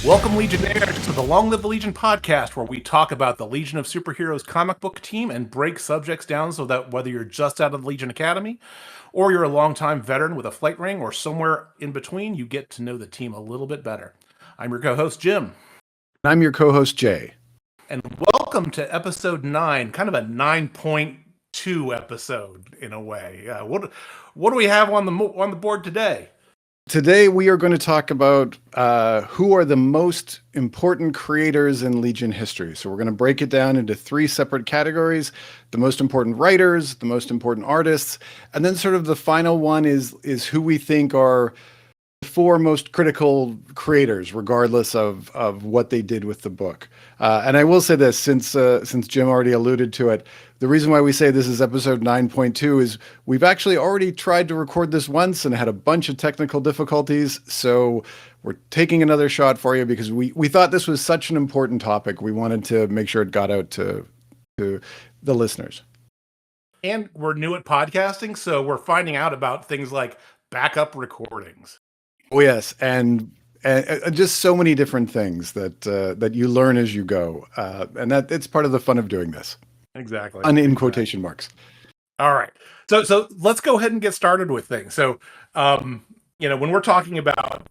Welcome, Legionnaires, to the Long Live the Legion podcast, where we talk about the Legion of Superheroes comic book team and break subjects down so that whether you're just out of the Legion Academy or you're a longtime veteran with a flight ring or somewhere in between, you get to know the team a little bit better. I'm your co-host, Jim. I'm your co-host, Jay. And welcome to episode 9, kind of a 9.2 episode in a way. What do we have on the board today? Today we are going to talk about who are the most important creators in Legion history. So we're going to break it down into 3 separate categories: the most important writers, the most important artists, and then sort of the final one is who we think are the 4 most critical creators, regardless of what they did with the book. And I will say this, since Jim already alluded to it, the reason why we say this is episode 9.2 is we've actually already tried to record this once and had a bunch of technical difficulties. So we're taking another shot for you because we thought this was such an important topic. We wanted to make sure it got out to the listeners. And we're new at podcasting, so we're finding out about things like backup recordings. Oh, yes. And just so many different things that you learn as you go. And that it's part of the fun of doing this. Exactly. In quotation marks. All right. So let's go ahead and get started with things. So, when we're talking about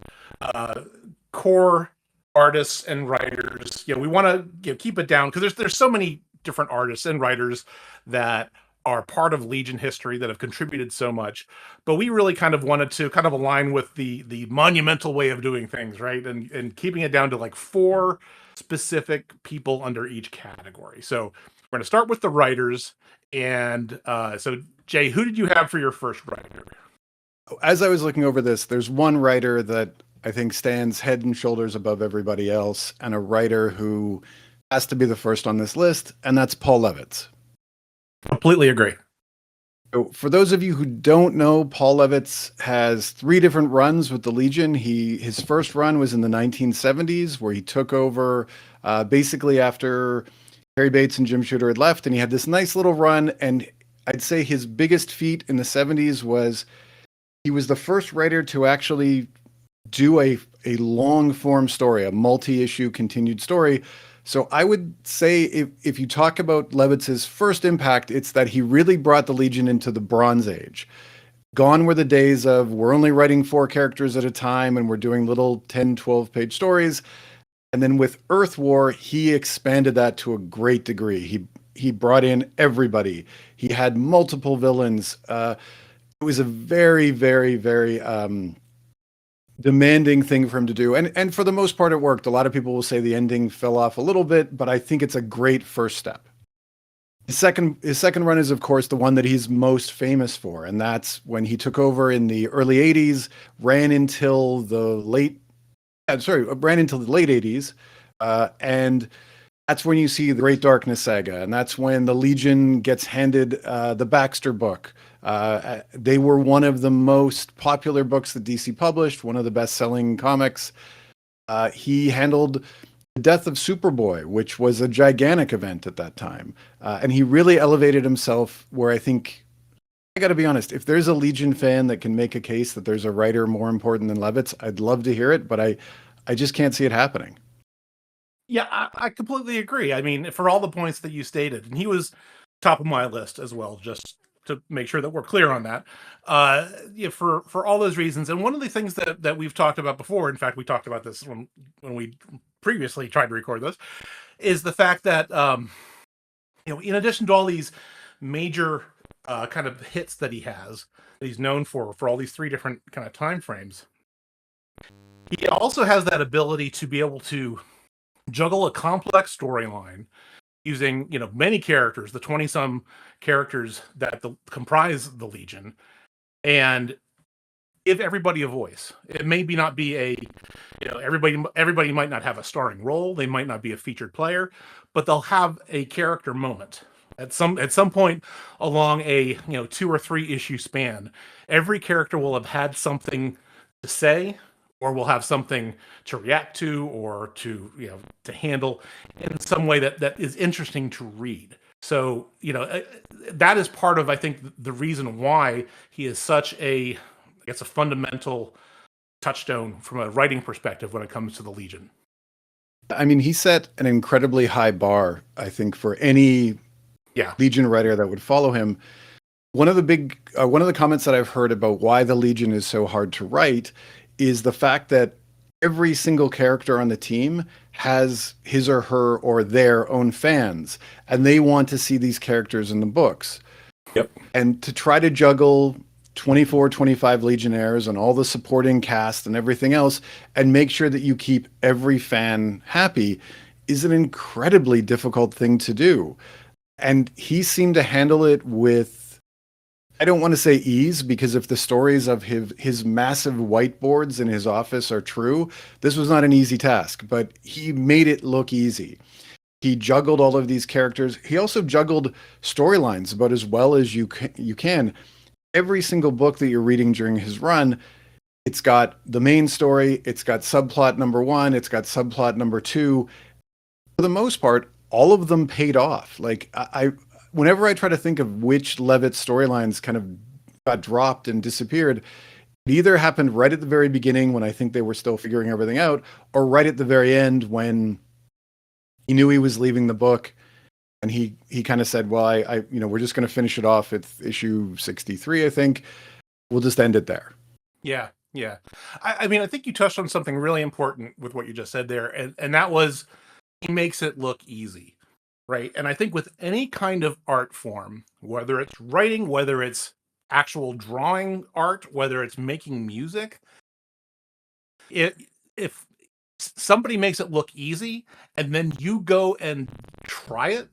core artists and writers, we want to keep it down because there's so many different artists and writers that are part of Legion history that have contributed so much, but we really kind of wanted to kind of align with the monumental way of doing things, right? And keeping it down to like 4 specific people under each category. So we're going to start with the writers. And so Jay, who did you have for your first writer? As I was looking over this, there's one writer that I think stands head and shoulders above everybody else, and a writer who has to be the first on this list, and that's Paul Levitz. Completely agree. So for those of you who don't know, Paul Levitz has 3 different runs with the Legion. His first run was in the 1970s, where he took over basically after Harry Bates and Jim Shooter had left, and he had this nice little run. And I'd say his biggest feat in the 70s was he was the first writer to actually do a long form story, a multi-issue continued story. So I would say if you talk about Levitz's first impact, it's that he really brought the Legion into the Bronze Age. Gone were the days of we're only writing 4 characters at a time and we're doing little 10, 12-page stories. And then with Earth War, he expanded that to a great degree. He brought in everybody. He had multiple villains. It was a very, very, very demanding thing for him to do. And for the most part, it worked. A lot of people will say the ending fell off a little bit, but I think it's a great first step. His second run is, of course, the one that he's most famous for. And that's when he took over in the early 80s, ran until the late 80s. And that's when you see the Great Darkness Saga. And that's when the Legion gets handed the Baxter book. They were one of the most popular books that DC published, one of the best-selling comics. He handled the death of Superboy, which was a gigantic event at that time. And he really elevated himself where I think, I got to be honest, if there's a Legion fan that can make a case that there's a writer more important than Levitz, I'd love to hear it, but I just can't see it happening. Yeah, I completely agree. I mean, for all the points that you stated, and he was top of my list as well, just to make sure that we're clear on that. For all those reasons. And one of the things that we've talked about before, in fact, we talked about this when we previously tried to record this, is the fact that, in addition to all these major kind of hits that he has, that he's known for all these 3 different kind of time frames, he also has that ability to be able to juggle a complex storyline using, many characters, the 20-some characters that comprise the Legion, and give everybody a voice. It may not be everybody might not have a starring role. They might not be a featured player, but they'll have a character moment at some point along a 2 or 3 issue span. Every character will have had something to say, or will have something to react to, or to handle in some way that is interesting to read. So that is part of, I think, the reason why he is such a fundamental touchstone from a writing perspective when it comes to the Legion. I mean, he set an incredibly high bar, I think, for any Yeah. Legion writer that would follow him. One of the comments that I've heard about why the Legion is so hard to write is the fact that every single character on the team has his or her or their own fans, and they want to see these characters in the books. Yep. And to try to juggle 24, 25 Legionnaires and all the supporting cast and everything else, and make sure that you keep every fan happy is an incredibly difficult thing to do. And he seemed to handle it with, I don't want to say ease, because if the stories of his massive whiteboards in his office are true, this was not an easy task, but he made it look easy. He juggled all of these characters. He also juggled storylines about as well as you can. Every single book that you're reading during his run, it's got the main story, it's got subplot number one, it's got subplot number two. For the most part, all of them paid off. Like whenever I try to think of which Levitt storylines kind of got dropped and disappeared, it either happened right at the very beginning when I think they were still figuring everything out, or right at the very end when he knew he was leaving the book, and he kind of said, "Well, we're just going to finish it off at issue 63. I think we'll just end it there." Yeah. Yeah. I mean, I think you touched on something really important with what you just said there, and that was he makes it look easy, right? And I think with any kind of art form, whether it's writing, whether it's actual drawing art, whether it's making music, if somebody makes it look easy and then you go and try it,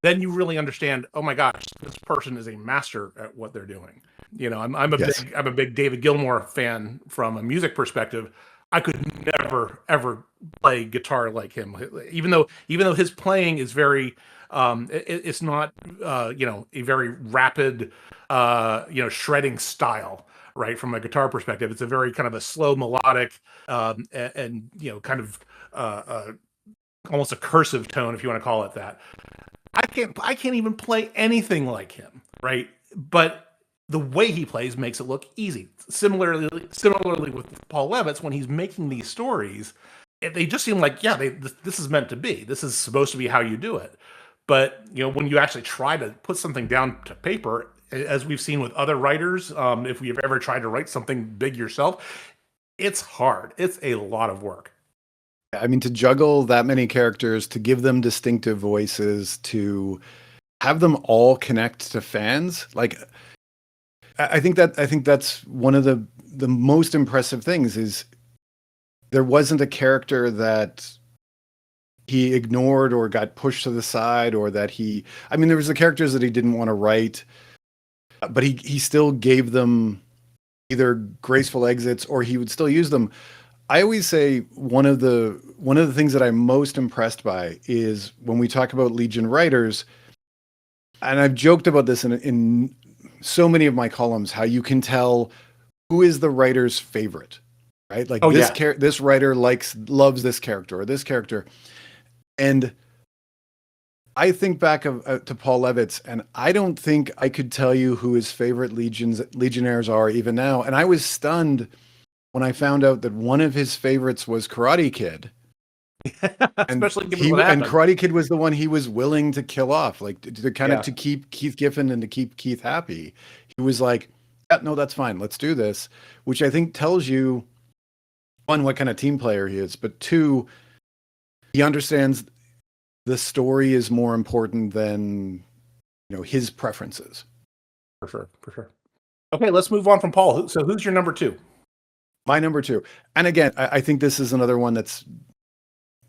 then you really understand, oh my gosh, this person is a master at what they're doing. You know, Yes. I'm a big David Gilmour fan from a music perspective. I could never ever play guitar like him, even though his playing is very it's not a very rapid shredding style, right? From a guitar perspective, it's a very kind of a slow melodic and kind of almost a cursive tone, if you want to call it that. I can't even play anything like him, right? But the way he plays makes it look easy. Similarly with Paul Levitz, when he's making these stories, they just seem like, yeah, this is meant to be. This is supposed to be how you do it. But when you actually try to put something down to paper, as we've seen with other writers, if you've ever tried to write something big yourself, it's hard. It's a lot of work. I mean, to juggle that many characters, to give them distinctive voices, to have them all connect to fans, like I think that's one of the most impressive things is there wasn't a character that he ignored or got pushed to the side, or that I mean, there was the characters that he didn't want to write, but he still gave them either graceful exits or he would still use them. I always say one of the things that I'm most impressed by is when we talk about Legion writers, and I've joked about this in so many of my columns, how you can tell who is the writer's favorite, right? Like Oh yeah, this writer loves this character or this character. And I think back to Paul Levitz, and I don't think I could tell you who his favorite Legionnaires are even now. And I was stunned when I found out that one of his favorites was Karate Kid. And especially given what happened. Karate Kid was the one he was willing to kill off, like to kind of Yeah. to keep Keith Giffen and to keep Keith happy. He was like, yeah, no, that's fine. Let's do this. Which I think tells you, one, what kind of team player he is, but two, he understands the story is more important than his preferences. For sure, for sure. Okay, let's move on from Paul. So who's your number two? My number two, and again, I think this is another one that's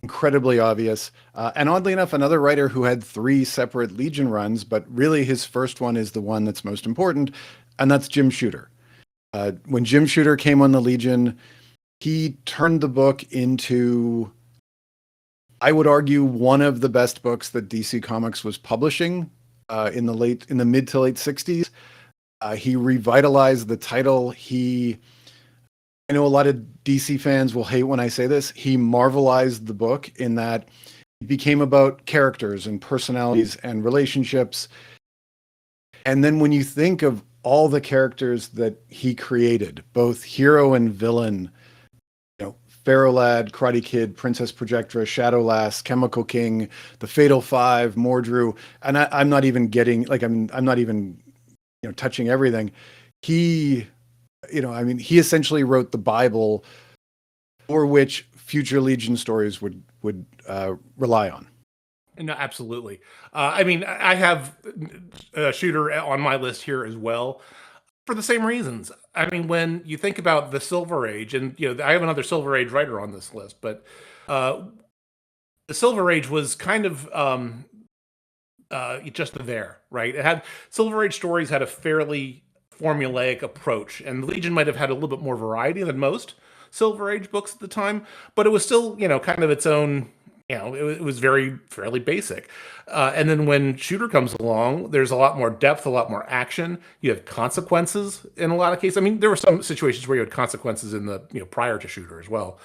incredibly obvious. And oddly enough, another writer who had 3 separate Legion runs, but really his first one is the one that's most important, and that's Jim Shooter. When Jim Shooter came on the Legion, he turned the book into, I would argue, one of the best books that DC Comics was publishing in the mid to late 60s. He revitalized the title. I know a lot of DC fans will hate when I say this. He marvelized the book in that it became about characters and personalities and relationships. And then when you think of all the characters that he created, both hero and villain, Pharaoh Lad, Karate Kid, Princess Projectra, Shadow Lass, Chemical King, The Fatal Five, Mordru, and I'm not even getting like I'm not even touching everything. He, he essentially wrote the Bible for which future Legion stories would rely on. No, absolutely. I mean, I have Shooter on my list here as well for the same reasons. I mean, when you think about the Silver Age, and I have another Silver Age writer on this list, but the Silver Age was kind of just there, right? It had Silver Age stories had a fairly formulaic approach, and the Legion might have had a little bit more variety than most Silver Age books at the time, but it was still, kind of its own. It was very fairly basic. And then when Shooter comes along, there's a lot more depth, a lot more action. You have consequences in a lot of cases. I mean, there were some situations where you had consequences in the prior to Shooter as well,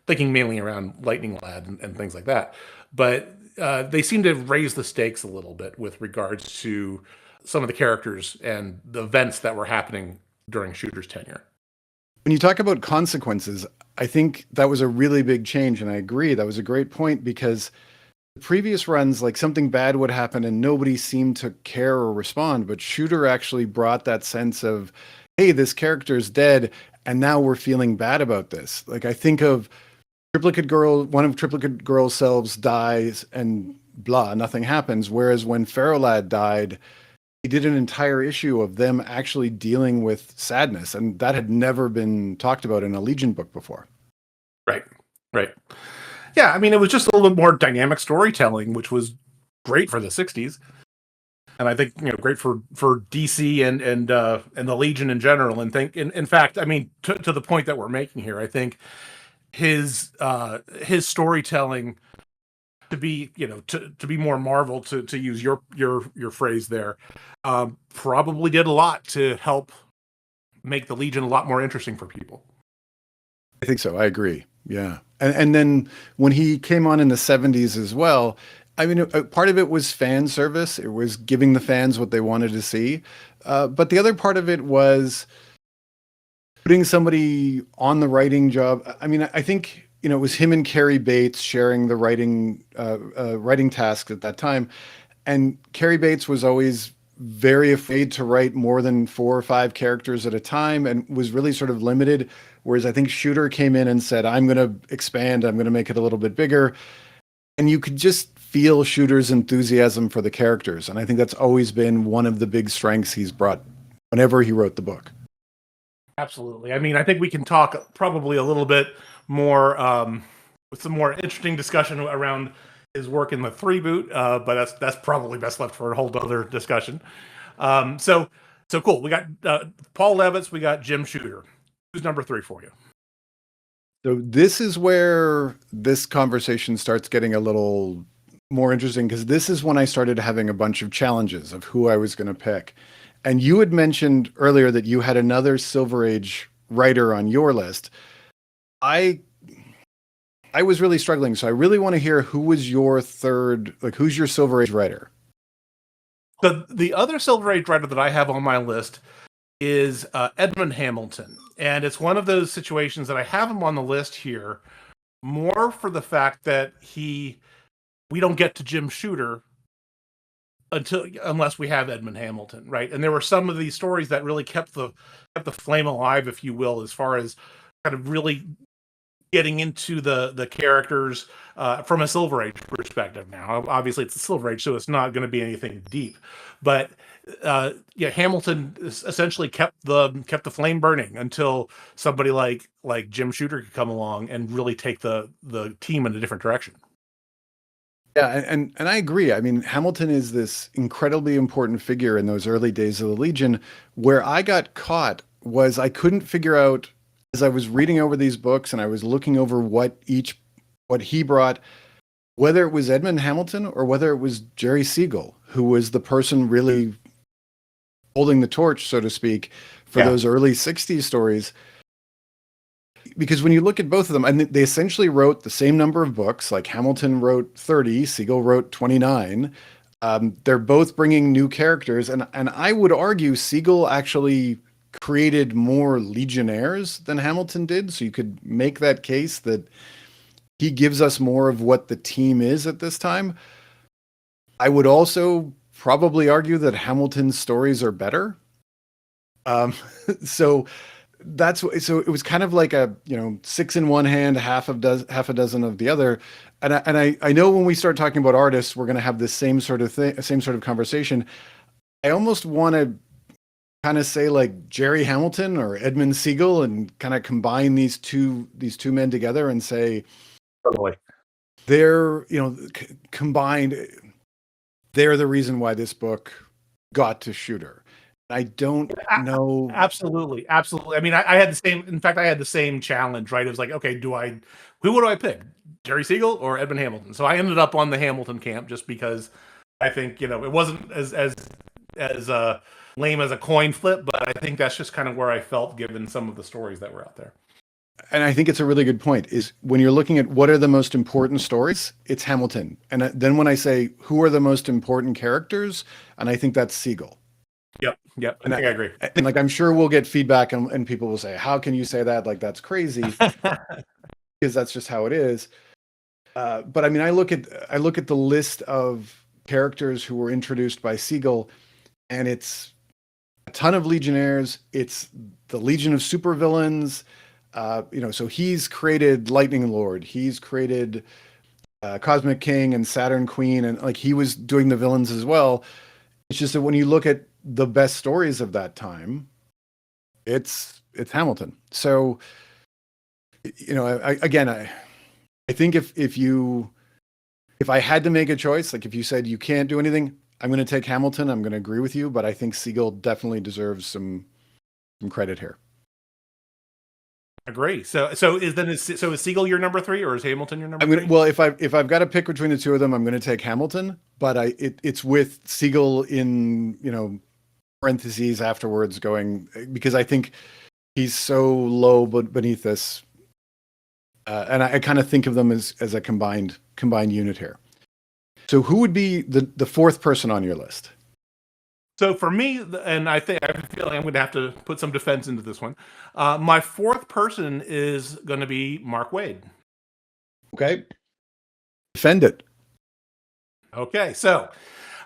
thinking mainly around Lightning Lad and things like that. But they seem to raise the stakes a little bit with regards to some of the characters and the events that were happening during Shooter's tenure. When you talk about consequences, I think that was a really big change, and I agree. That was a great point because the previous runs, like something bad would happen and nobody seemed to care or respond, but Shooter actually brought that sense of, hey, this character's dead, and now we're feeling bad about this. Like I think of Triplicate Girl, one of Triplicate Girl's selves dies and blah, nothing happens. Whereas when Pharaoh Lad died, he did an entire issue of them actually dealing with sadness, and that had never been talked about in a Legion book before. Right. Yeah, I mean, it was just a little bit more dynamic storytelling, which was great for the '60s, and I think great for DC and the Legion in general. And in fact, I mean, to the point that we're making here, I think his storytelling to be to be more Marvel, to use your phrase there, probably did a lot to help make the Legion a lot more interesting for people. I think so. I agree. Yeah. And then when he came on in the 70s as well, I mean, part of it was fan service. It was giving the fans what they wanted to see. But the other part of it was putting somebody on the writing job. I mean, I think, it was him and Carrie Bates sharing the writing task at that time. And Carrie Bates was always very afraid to write more than 4 or 5 characters at a time and was really sort of limited. Whereas I think Shooter came in and said, I'm going to expand, I'm going to make it a little bit bigger. And you could just feel Shooter's enthusiasm for the characters. And I think that's always been one of the big strengths he's brought whenever he wrote the book. Absolutely. I mean, I think we can talk probably a little bit more with some more interesting discussion around his work in the 3 boot, but that's probably best left for a whole other discussion. So cool. We got Paul Levitz, we got Jim Shooter. Who's number 3 for you? So this is where this conversation starts getting a little more interesting, because this is when I started having a bunch of challenges of who I was going to pick. And you had mentioned earlier that you had another Silver Age writer on your list. I was really struggling, so I really want to hear who was your third, like who's your Silver Age writer? The other Silver Age writer that I have on my list is Edmund Hamilton. And it's one of those situations that I have him on the list here more for the fact that we don't get to Jim Shooter unless we have Edmund Hamilton, right? And there were some of these stories that really kept the flame alive, if you will, as far as kind of really getting into the characters from a Silver Age perspective. Now, obviously, it's a Silver Age, so it's not going to be anything deep. But Hamilton essentially kept the flame burning until somebody like Jim Shooter could come along and really take the team in a different direction. Yeah, and I agree. I mean, Hamilton is this incredibly important figure in those early days of the Legion. Where I got caught was I couldn't figure out, as I was reading over these books and I was looking over what he brought, whether it was Edmund Hamilton or whether it was Jerry Siegel, who was the person really holding the torch, so to speak, for those early 60s stories. Because when you look at both of them, and they essentially wrote the same number of books, like Hamilton wrote 30, Siegel wrote 29. They're both bringing new characters. And I would argue Siegel actually created more Legionnaires than Hamilton did. So you could make that case that he gives us more of what the team is at this time. I would also probably argue that Hamilton's stories are better. Um, so so it was kind of like a, six in one hand, half a dozen of the other. And I know when we start talking about artists, we're going to have this same sort of thing, same sort of conversation. I almost want to kind of say like Jerry Hamilton or Edmund Siegel and kind of combine these two men together and say Totally. they're, combined, they're the reason why this book got to Shooter. I don't know. Absolutely. I mean, I had the same. In fact, I had the same challenge. Right? It was like, okay, who do I pick? Jerry Siegel or Edmund Hamilton? So I ended up on the Hamilton camp just because I think it wasn't as lame as a coin flip, but I think that's just kind of where I felt given some of the stories that were out there. And I think it's a really good point, is when you're looking at what are the most important stories, it's Hamilton. And then when I say who are the most important characters, and I think that's Siegel. Yep. I think I agree. And like, I'm sure we'll get feedback and people will say, how can you say that? Like, that's crazy. Because that's just how it is. But I mean, I look at the list of characters who were introduced by Siegel, and it's a ton of Legionnaires. It's the Legion of Supervillains. So he's created Lightning Lord. He's created Cosmic King and Saturn Queen, and like he was doing the villains as well. It's just that when you look at the best stories of that time, it's Hamilton. So, I think if I had to make a choice, like if you said you can't do anything, I'm going to take Hamilton. I'm going to agree with you, but I think Siegel definitely deserves some credit here. Agree. So is Siegel your number 3 or is Hamilton your number 3? Well, if I've got to pick between the two of them, I'm going to take Hamilton, but it's with Siegel in parentheses afterwards going, because I think he's so low but beneath this, and I kind of think of them as a combined unit here. So who would be the fourth person on your list? So for me, and I feel like I'm going to have to put some defense into this one. My fourth person is going to be Mark Waid. Okay, defend it. Okay, so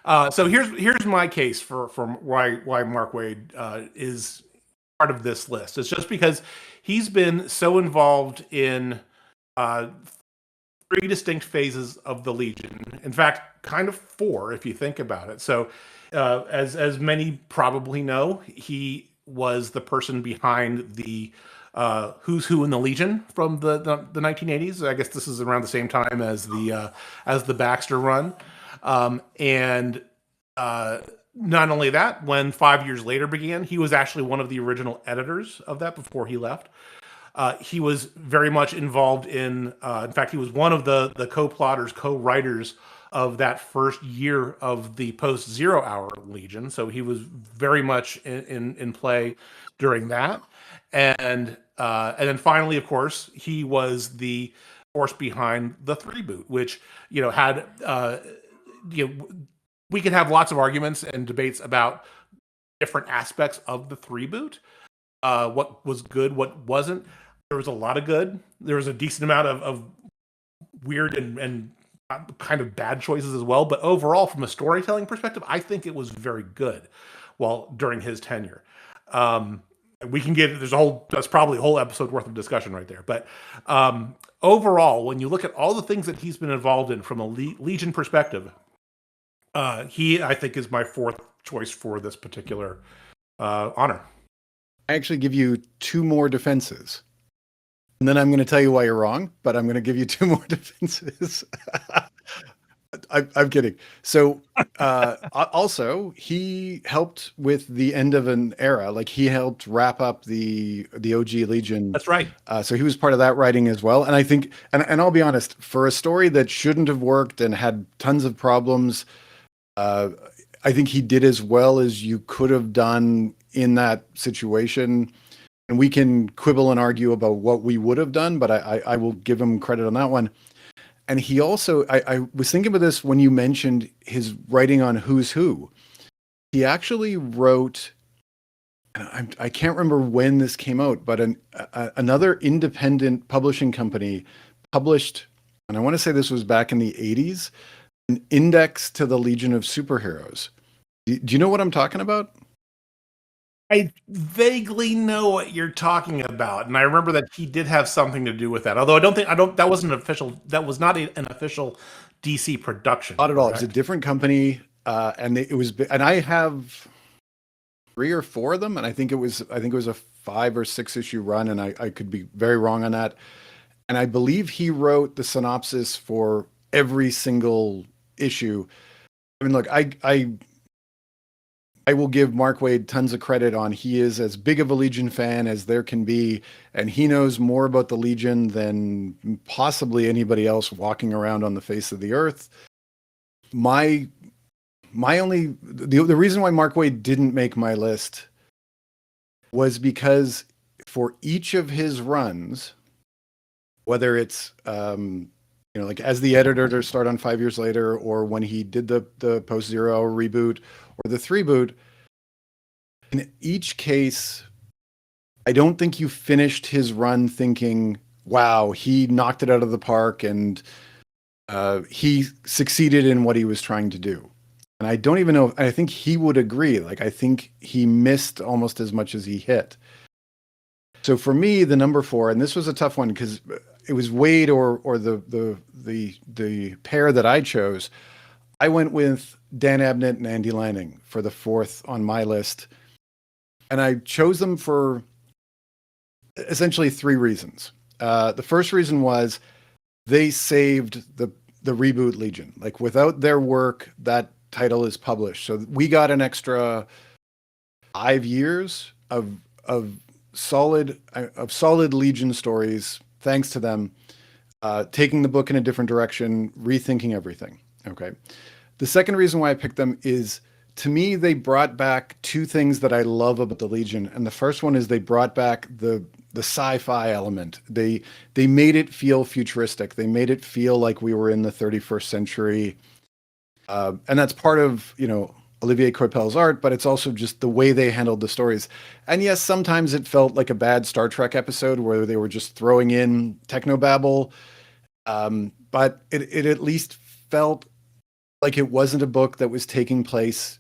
here's my case for why Mark Waid is part of this list. It's just because he's been so involved in 3 distinct phases of the Legion. In fact, kind of 4 if you think about it. So, as many probably know, he was the person behind the Who's Who in the Legion from the 1980s. I guess this is around the same time as the Baxter run, and not only that, when 5 years later began, he was actually one of the original editors of that before he left. He was very much involved in fact, he was one of the co-plotters, co-writers of that first year of the post-Zero Hour Legion. So he was very much in play during that. And then finally, of course, he was the force behind the 3-boot, which, had, we could have lots of arguments and debates about different aspects of the 3-boot. What was good, what wasn't. There was a lot of good. There was a decent amount of weird and kind of bad choices as well. But overall, from a storytelling perspective, I think it was very good during his tenure. We can that's probably a whole episode worth of discussion right there. But overall, when you look at all the things that he's been involved in from a Legion perspective, he, I think, is my fourth choice for this particular honor. I actually give you 2 more defenses. And then I'm going to tell you why you're wrong, but I'm going to give you 2 more defenses. I'm kidding. So also, he helped with the end of an era. Like, he helped wrap up the OG Legion. That's right. So he was part of that writing as well. And I think, and I'll be honest, for a story that shouldn't have worked and had tons of problems, I think he did as well as you could have done in that situation. And we can quibble and argue about what we would have done, but I will give him credit on that one. And he also, I was thinking about this when you mentioned his writing on Who's Who. He actually wrote and I can't remember when this came out, but another independent publishing company published, and I want to say this was back in the 80s, an index to the Legion of Superheroes. Do you know what I'm talking about? I vaguely know what you're talking about, and I remember that he did have something to do with that. Although I don't. That wasn't official. That was not an official DC production, Not at all. It was a correct? different company, and it was, and I have 3 or 4 of them, and I think it was a 5 or 6 issue run, and I could be very wrong on that. And I believe he wrote the synopsis for every single issue. I mean, look, I will give Mark Waid tons of credit on he is as big of a Legion fan as there can be, and he knows more about the Legion than possibly anybody else walking around on the face of the earth. My the reason why Mark Waid didn't make my list was because for each of his runs, whether it's like as the editor to start on 5 years later, or when he did the post zero reboot or the 3 boot, in each case, I don't think you finished his run thinking, wow, he knocked it out of the park and he succeeded in what he was trying to do. And I don't even know, I think he would agree. Like, I think he missed almost as much as he hit. So for me, the number 4, and this was a tough one because it was Waid or the pair that I chose. I went with Dan Abnett and Andy Lanning for the 4th on my list. And I chose them for essentially 3 reasons. The first reason was they saved the reboot Legion. Like, without their work, that title is published. So we got an extra 5 years of solid Legion stories, thanks to them, taking the book in a different direction, rethinking everything. Okay. The second reason why I picked them is, to me, they brought back 2 things that I love about the Legion. And the first one is they brought back the sci-fi element. They made it feel futuristic. They made it feel like we were in the 31st century. And that's part of, Olivier Coipel's art, but it's also just the way they handled the stories. And yes, sometimes it felt like a bad Star Trek episode where they were just throwing in technobabble. But it at least felt like it wasn't a book that was taking place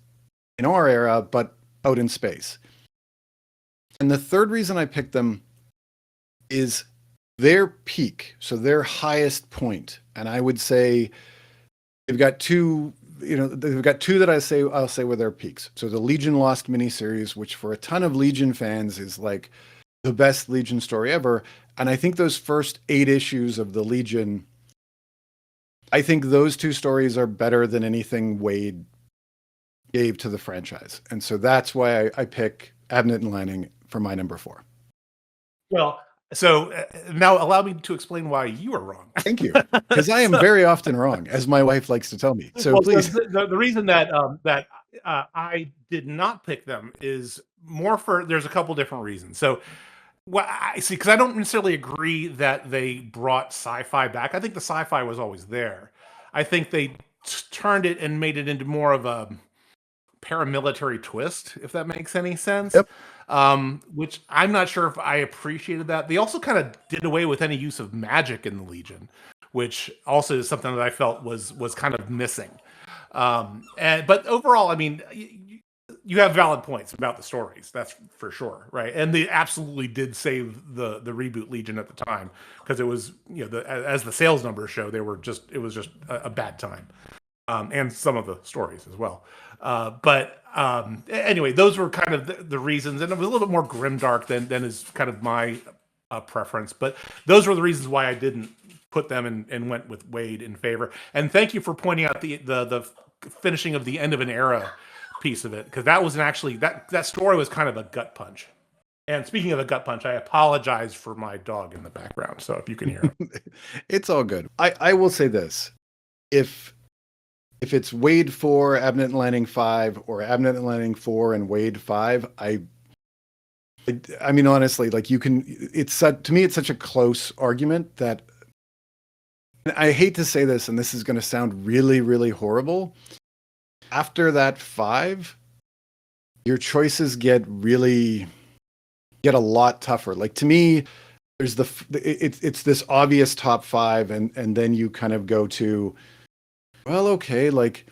in our era, but out in space. And the third reason I picked them is their peak, so their highest point. And I would say they've got 2, they've got 2 that I'll say were their peaks. So the Legion Lost miniseries, which for a ton of Legion fans is like the best Legion story ever. And I think those first 8 issues of the Legion, I think those 2 stories are better than anything Waid gave to the franchise. And so that's why I pick Abnett and Lanning for my number 4. Well, so now allow me to explain why you are wrong. Thank you. Because I am very often wrong, as my wife likes to tell me. So please. The reason that I did not pick them is more for, there's a couple different reasons. So what I see, because I don't necessarily agree that they brought sci-fi back. I think the sci-fi was always there. I think they turned it and made it into more of a paramilitary twist, if that makes any sense. Yep. Which I'm not sure if I appreciated that. They also kind of did away with any use of magic in the Legion, which also is something that I felt was kind of missing. But overall, I mean, you have valid points about the stories, that's for sure, right? And they absolutely did save the reboot Legion at the time, because it was, as the sales numbers show, it was just a bad time. And some of the stories as well. But anyway, those were kind of the reasons, and it was a little bit more grimdark than is kind of my preference. But those were the reasons why I didn't put them and went with Waid in favor. And thank you for pointing out the finishing of the end of an era piece of it, because that was that story was kind of a gut punch. And speaking of a gut punch, I apologize for my dog in the background. So if you can hear him. It's all good. I will say this. If it's Waid 4, Abnett and Lanning 5, or Abnett and Lanning 4 and Waid 5, I mean, honestly, like, to me, it's such a close argument that I hate to say this, and this is going to sound really, really horrible. After that 5, your choices get a lot tougher. Like to me, there's it's this obvious top five, and then you kind of go to, well, okay, like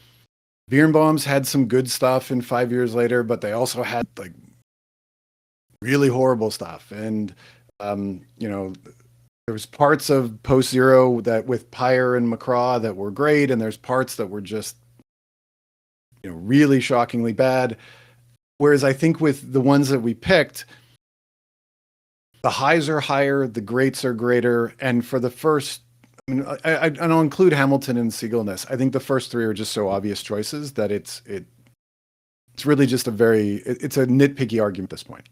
Birnbaum's had some good stuff in 5 years later, but they also had like really horrible stuff. And there was parts of Post Zero that with Pyre and McCraw that were great, and there's parts that were just really shockingly bad. Whereas I think with the ones that we picked, the highs are higher, the greats are greater, and for the first, I mean, I'll include Hamilton and Siegel in this. I think the first three are just so obvious choices that it's really just it's a nitpicky argument at this point.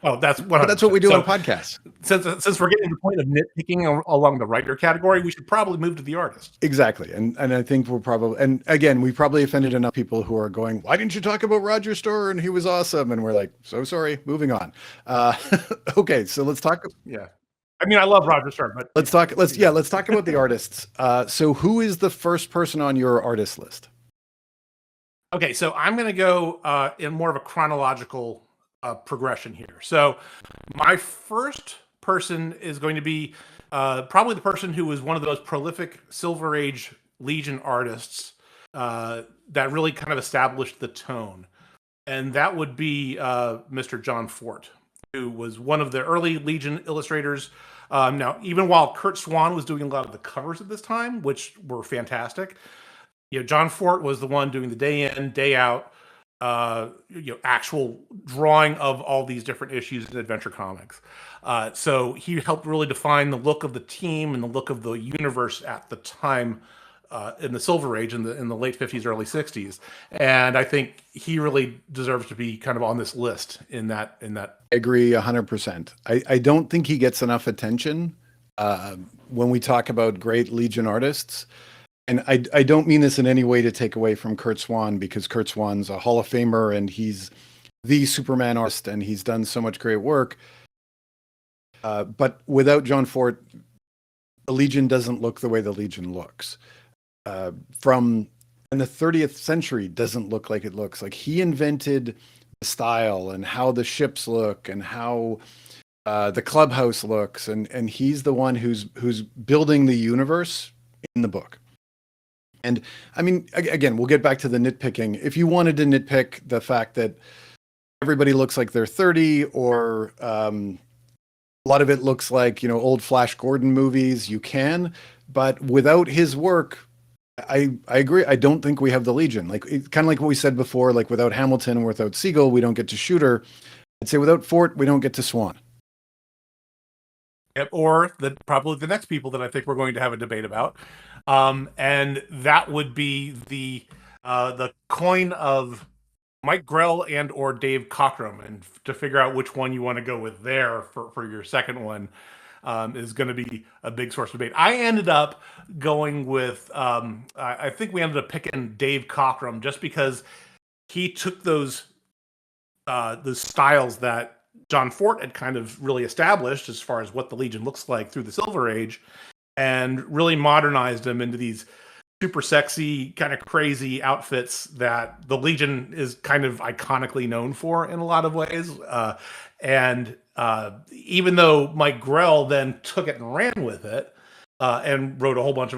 Oh, that's But that's what we do on podcasts. Since we're getting to the point of nitpicking along the writer category, we should probably move to the artist. Exactly. And I think and again, we probably offended enough people who are going, why didn't you talk about Roger Storer and he was awesome? And we're like, so sorry, moving on. Okay, so let's talk. Yeah. I mean, I love Roger Storer, but let's talk about the artists. So who is the first person on your artist list? Okay, so I'm going to go in more of a chronological progression here. So my first person is going to be probably the person who was one of the most prolific Silver Age Legion artists that really kind of established the tone. And that would be Mr. John Fort, who was one of the early Legion illustrators. Now, even while Kurt Swan was doing a lot of the covers at this time, which were fantastic, John Fort was the one doing the day in, day out, actual drawing of all these different issues in Adventure Comics. So he helped really define the look of the team and the look of the universe at the time in the Silver Age in the late 50s, early 60s. And I think he really deserves to be kind of on this list in that. I agree 100%. I don't think he gets enough attention when we talk about great Legion artists. And I don't mean this in any way to take away from Kurt Swan, because Kurt Swan's a Hall of Famer and he's the Superman artist and he's done so much great work. But without John Fort, the Legion doesn't look the way the Legion looks. From in the 30th century doesn't look like it looks. Like he invented the style and how the ships look and how the clubhouse looks, and he's the one who's building the universe in the book. And I mean, again, we'll get back to the nitpicking. If you wanted to nitpick the fact that everybody looks like they're 30, or a lot of it looks like, old Flash Gordon movies, you can. But without his work, I agree. I don't think we have the Legion. Like, kind of like what we said before, like without Hamilton or without Siegel, we don't get to Shooter. I'd say without Fort, we don't get to Swan. Yep, or probably the next people that I think we're going to have a debate about. And that would be the coin of Mike Grell and or Dave Cockrum, and to figure out which one you want to go with there for your second one is going to be a big source of debate. I ended up going with I think we ended up picking Dave Cockrum just because he took those styles that John Fort had kind of really established as far as what the Legion looks like through the Silver Age, and really modernized them into these super sexy, kind of crazy outfits that the Legion is kind of iconically known for in a lot of ways. And even though Mike Grell then took it and ran with it and drew a whole bunch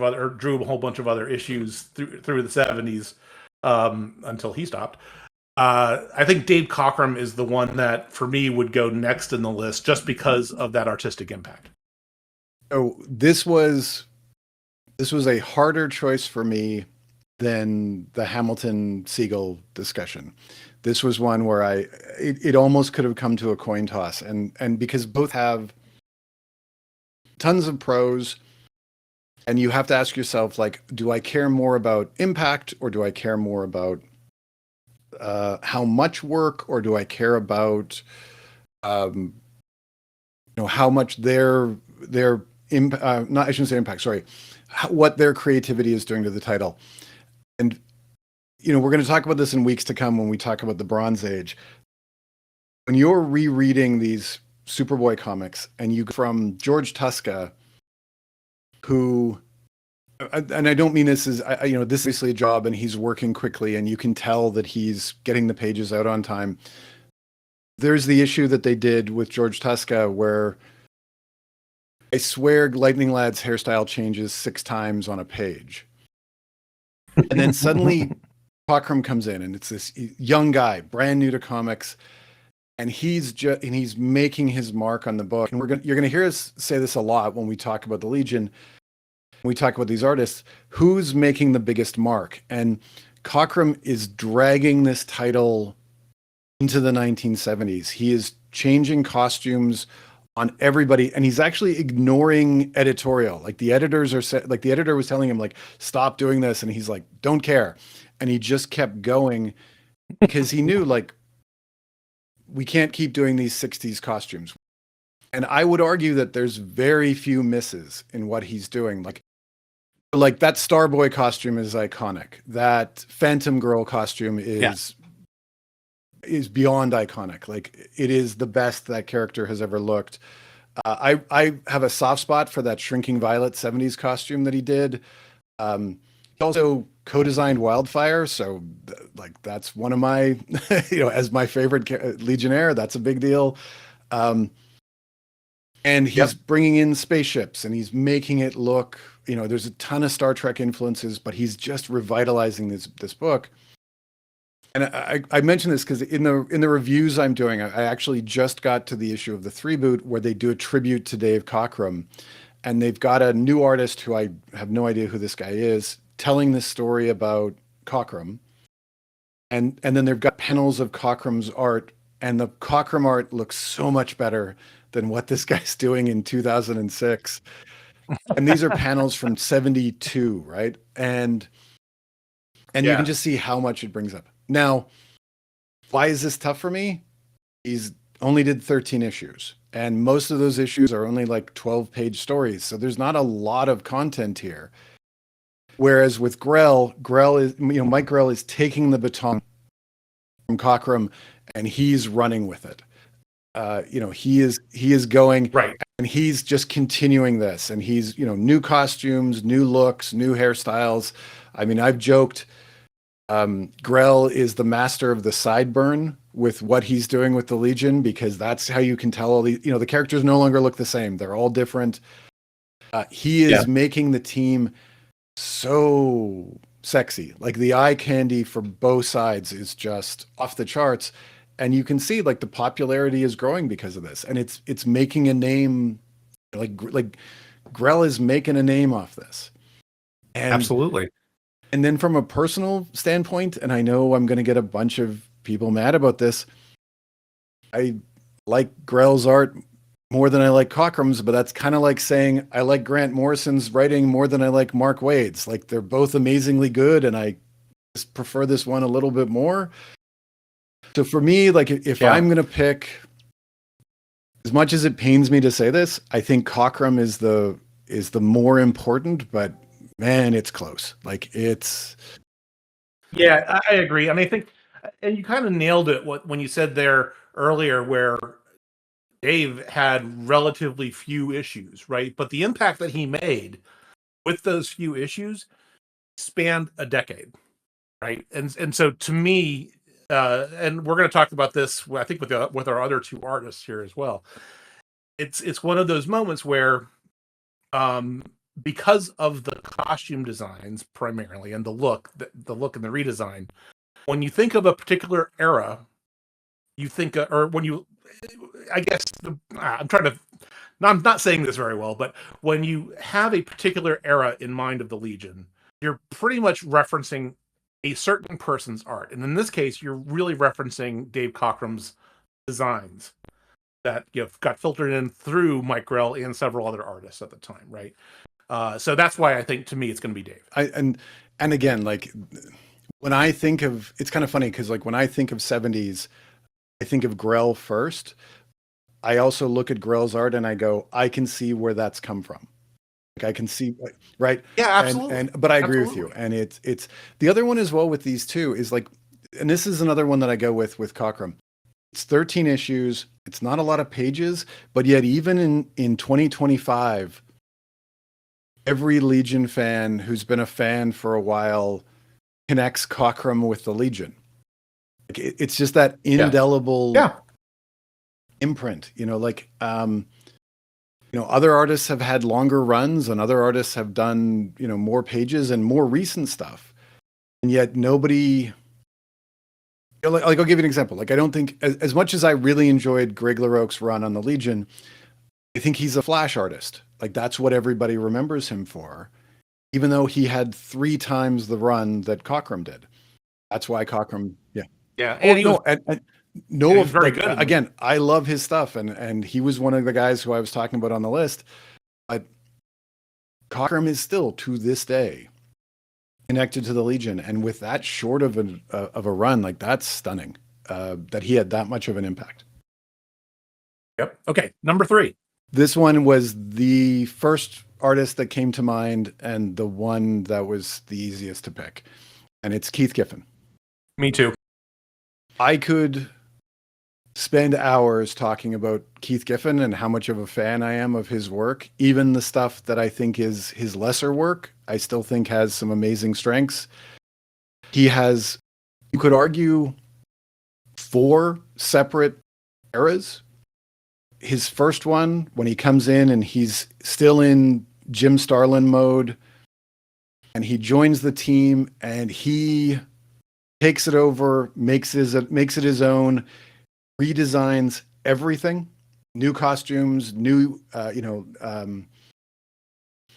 of other issues through the 70s until he stopped. I think Dave Cockrum is the one that, for me, would go next in the list just because of that artistic impact. So this was a harder choice for me than the Hamilton Siegel discussion. This was one where it almost could have come to a coin toss, and because both have tons of pros, and you have to ask yourself, like, do I care more about impact, or do I care more about how much work, or do I care about how much their I shouldn't say impact, sorry, what their creativity is doing to the title. And we're going to talk about this in weeks to come when we talk about the Bronze Age. When you're rereading these Superboy comics and you go from George Tuska, who and I don't mean this as this is basically a job, and he's working quickly, and you can tell that he's getting the pages out on time. There's the issue that they did with George Tuska, where I swear Lightning Lad's hairstyle changes 6 times on a page, and then suddenly Cockrum comes in, and it's this young guy, brand new to comics, and he's making his mark on the book. And you're gonna hear us say this a lot when we talk about the Legion. When we talk about these artists, who's making the biggest mark? And Cockrum is dragging this title into the 1970s. He is changing costumes on everybody, and he's actually ignoring editorial. Like the editors like the editor was telling him, like, stop doing this, and he's like, don't care. And he just kept going because he knew, like, we can't keep doing these 60s costumes. And I would argue that there's very few misses in what he's doing. Like that Starboy costume is iconic. That Phantom Girl costume is beyond iconic. Like, it is the best that character has ever looked. I have a soft spot for that Shrinking Violet 70s costume that he did. He also co-designed Wildfire, so like that's one of my, as my favorite Legionnaire, that's a big deal. And he's bringing in spaceships, and he's making it look, there's a ton of Star Trek influences, but he's just revitalizing this book. And I mention this because in the reviews I'm doing, I actually just got to the issue of the 3-boot where they do a tribute to Dave Cockrum, and they've got a new artist who I have no idea who this guy is, telling this story about Cockrum. And then they've got panels of Cockrum's art, and the Cockrum art looks so much better than what this guy's doing in 2006. And these are panels from 72, right? And you can just see how much it brings up. Now, why is this tough for me? He's only did 13 issues, and most of those issues are only like 12-page stories. So there's not a lot of content here. Whereas with Grell is, Mike Grell is taking the baton from Cockrum, and he's running with it. He is going right, and he's just continuing this, and he's, new costumes, new looks, new hairstyles. I mean, I've joked, Grell is the master of the sideburn with what he's doing with the Legion, because that's how you can tell all the, the characters no longer look the same. They're all different. He is making the team so sexy. Like, the eye candy for both sides is just off the charts. And you can see, like, the popularity is growing because of this, and it's making a name. Like Grell is making a name off this. And, absolutely. And then from a personal standpoint, and I know I'm going to get a bunch of people mad about this, I like Grell's art more than I like Cockrum's, but that's kind of like saying I like Grant Morrison's writing more than I like Mark Waid's. Like, they're both amazingly good, and I just prefer this one a little bit more. So for me, like, if I'm going to pick, as much as it pains me to say this, I think Cockrum is the more important, but man, it's close. Like, it's. Yeah, I agree. And I think, and you kind of nailed it when you said there earlier, where Dave had relatively few issues, right? But the impact that he made with those few issues spanned a decade, right? And so to me, and we're going to talk about this, I think, with our other two artists here as well. It's one of those moments where, because of the costume designs primarily and the look and the redesign, when you think of a particular era, you think, or when you, I guess, I'm not saying this very well, but when you have a particular era in mind of the Legion, you're pretty much referencing a certain person's art. And in this case, you're really referencing Dave Cockrum's designs that got filtered in through Mike Grell and several other artists at the time, right? So that's why I think, to me, it's going to be Dave. And again, like, when I think of, it's kind of funny because, like, when I think of 70s, I think of Grell first. I also look at Grell's art and I go, I can see where that's come from. Like, I can see, right? Yeah, absolutely. But I agree with you. And it's the other one as well with these two is, like, and this is another one that I go with Cockrum. It's 13 issues. It's not a lot of pages, but yet even in 2025, every Legion fan who's been a fan for a while connects Cockrum with the Legion. Like it's just that indelible imprint, other artists have had longer runs and other artists have done, more pages and more recent stuff. And yet nobody, like I'll give you an example. Like, I don't think as much as I really enjoyed Greg LaRocque's run on the Legion, I think he's a Flash artist. Like, that's what everybody remembers him for, even though he had 3 times the run that Cockrum did. That's why Cockrum, Yeah, and he was very good. Again, I love his stuff, and he was one of the guys who I was talking about on the list. But Cockrum is still, to this day, connected to the Legion, and with that short of a run, like, that's stunning. That he had that much of an impact. Yep. Okay, number 3. This one was the first artist that came to mind, and the one that was the easiest to pick, and it's Keith Giffen. Me too. I could spend hours talking about Keith Giffen and how much of a fan I am of his work. Even the stuff that I think is his lesser work, I still think has some amazing strengths. He has, you could argue, 4 separate eras. His first one, when he comes in and he's still in Jim Starlin mode, and he joins the team and he takes it over, makes it his own, redesigns everything, new costumes, new,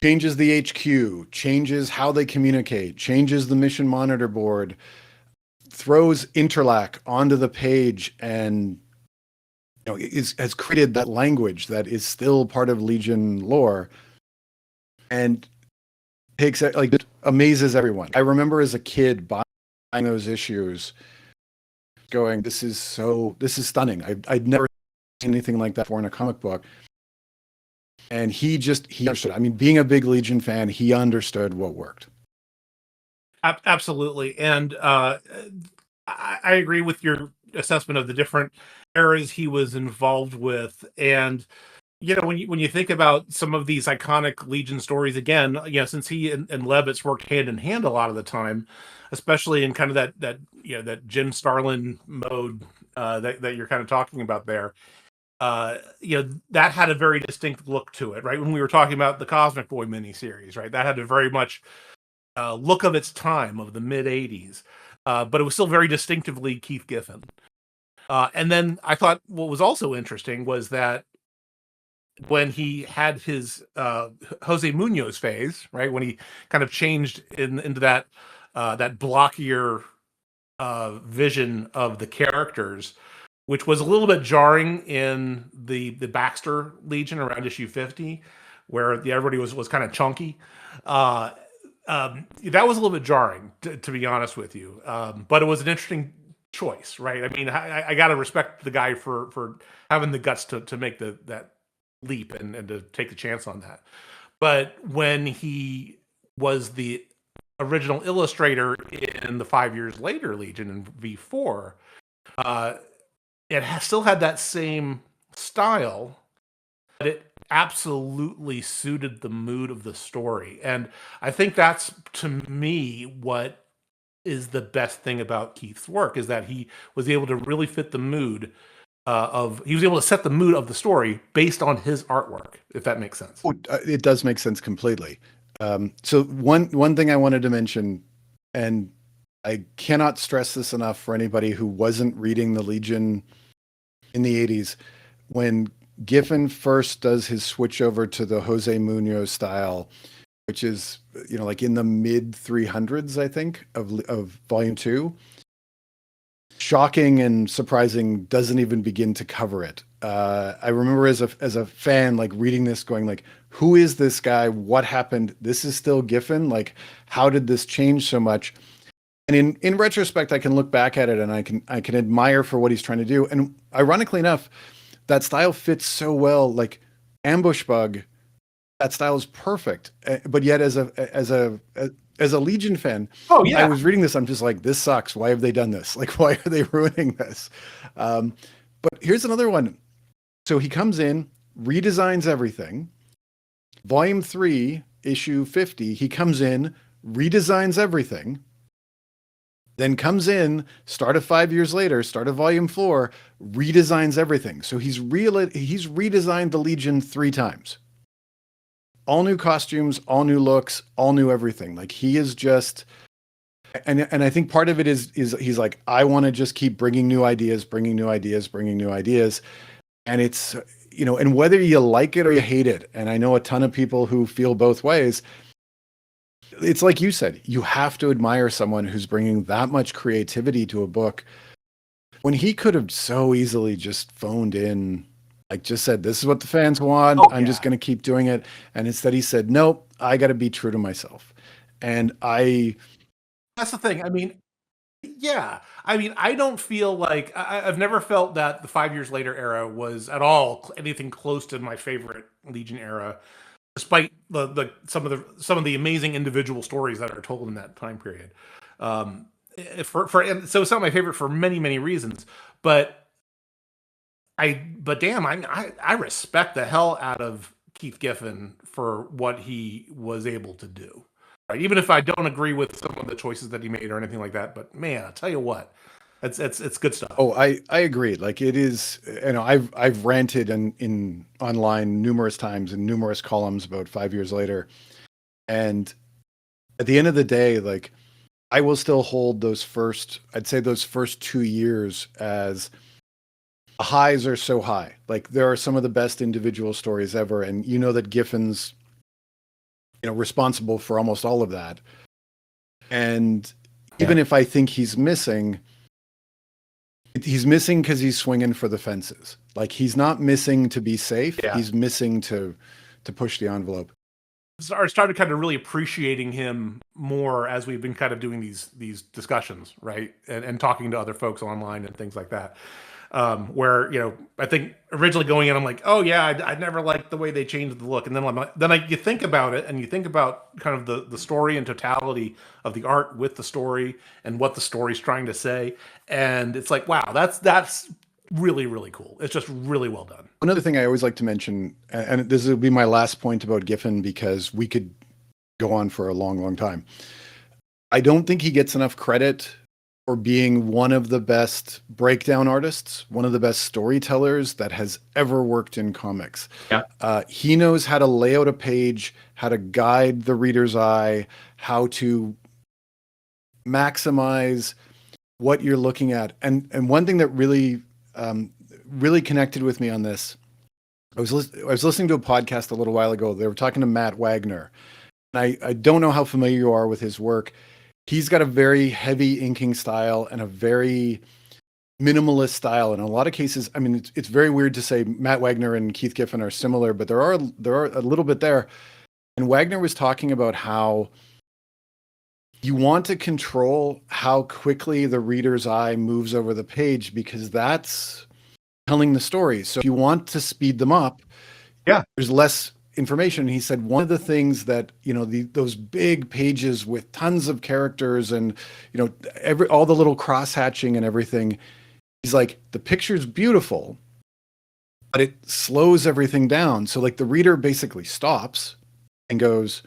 changes the HQ, changes how they communicate, changes the mission monitor board, throws Interlac onto the page, and has created that language that is still part of Legion lore, and takes it, like, amazes everyone. I remember as a kid buying those issues, going, this is stunning. I'd never seen anything like that before in a comic book. And he understood. I mean, being a big Legion fan, he understood what worked. Absolutely. And I agree with your assessment of the different eras he was involved with. And, when you think about some of these iconic Legion stories, again, since he and Levitz worked hand in hand a lot of the time, especially in kind of that Jim Starlin mode that you're kind of talking about there, that had a very distinct look to it, right? When we were talking about the Cosmic Boy miniseries, right? That had a very much look of its time, of the mid 80s, but it was still very distinctively Keith Giffen. And then I thought what was also interesting was that when he had his Jose Munoz phase, right, when he kind of changed into that blockier vision of the characters, which was a little bit jarring in the Baxter Legion around issue 50, where everybody was kind of chunky. That was a little bit jarring, to be honest with you. But it was an interesting choice, right? I mean, I got to respect the guy for having the guts to make that leap and to take the chance on that. But when he was the original illustrator in the 5 years later Legion in V4, it still had that same style, but it absolutely suited the mood of the story. And I think that's, to me, what is the best thing about Keith's work, is that he was able to really fit the mood he was able to set the mood of the story based on his artwork, if that makes sense. It does make sense completely. So one thing I wanted to mention, and I cannot stress this enough for anybody who wasn't reading the Legion in the 80s, when Giffen first does his switch over to the Jose Munoz style, which is, like in the mid 300s, I think, of volume 2. Shocking and surprising doesn't even begin to cover it. I remember as a fan, like, reading this going, like, who is this guy? What happened? This is still Giffen? Like, how did this change so much? And in retrospect, I can look back at it and I can admire for what he's trying to do. And ironically enough, that style fits so well. Like, Ambush Bug, that style is perfect. But yet, as a Legion fan, oh yeah, I was reading this, I'm just like, this sucks. Why have they done this? Like, why are they ruining this? But here's another one. So he comes in, redesigns everything. Volume 3 issue 50, he comes in, redesigns everything, then comes in, start of 5 years later, start of volume 4, redesigns everything. So he's redesigned the Legion 3 times. All new costumes, all new looks, all new everything. Like he is just, and I think part of it is he's like, I want to just keep bringing new ideas, bringing new ideas, bringing new ideas. And it's, and whether you like it or you hate it, and I know a ton of people who feel both ways, it's like you said, you have to admire someone who's bringing that much creativity to a book when he could have so easily just phoned in, like just said, this is what the fans want. I'm just going to keep doing it. And instead he said, nope, I got to be true to myself. And that's the thing. I mean, yeah. I mean, I don't feel like I've never felt that the 5 years later era was at all anything close to my favorite Legion era, despite some of the amazing individual stories that are told in that time period. And so it's not my favorite for many reasons, but damn, I respect the hell out of Keith Giffen for what he was able to do. Right? Even if I don't agree with some of the choices that he made or anything like that, but man, I'll tell you what, it's good stuff. Oh, I agree. Like it is, I've ranted in online numerous times in numerous columns about 5 years later. And at the end of the day, like I will still hold I'd say those first 2 years as the highs are so high. Like there are some of the best individual stories ever. And that Giffen's, responsible for almost all of that. And even if I think he's missing because he's swinging for the fences. Like he's not missing to be safe. Yeah. He's missing to push the envelope. I started kind of really appreciating him more as we've been kind of doing these discussions, right, and talking to other folks online and things like that. Where I think originally going in, I'm like, oh yeah, I never liked the way they changed the look, and then you think about it, and you think about kind of the story and totality of the art with the story and what the story's trying to say, and it's like, wow, that's really cool. It's just really well done. Another thing I always like to mention, and this will be my last point about Giffen because we could go on for a long time. I don't think he gets enough credit for being one of the best breakdown artists, one of the best storytellers that has ever worked in comics. Yeah. He knows how to lay out a page, how to guide the reader's eye, how to maximize what you're looking at. And one thing that really connected with me on this, I was listening to a podcast a little while ago. They were talking to Matt Wagner. And I don't know how familiar you are with his work. He's got a very heavy inking style and a very minimalist style. In a lot of cases, I mean, it's very weird to say Matt Wagner and Keith Giffen are similar, but there are a little bit there. And Wagner was talking about how you want to control how quickly the reader's eye moves over the page because that's telling the story. So if you want to speed them up, there's less information. He said one of the things that those big pages with tons of characters and all the little cross hatching and everything, he's like, the picture's beautiful, but it slows everything down. So like the reader basically stops and goes,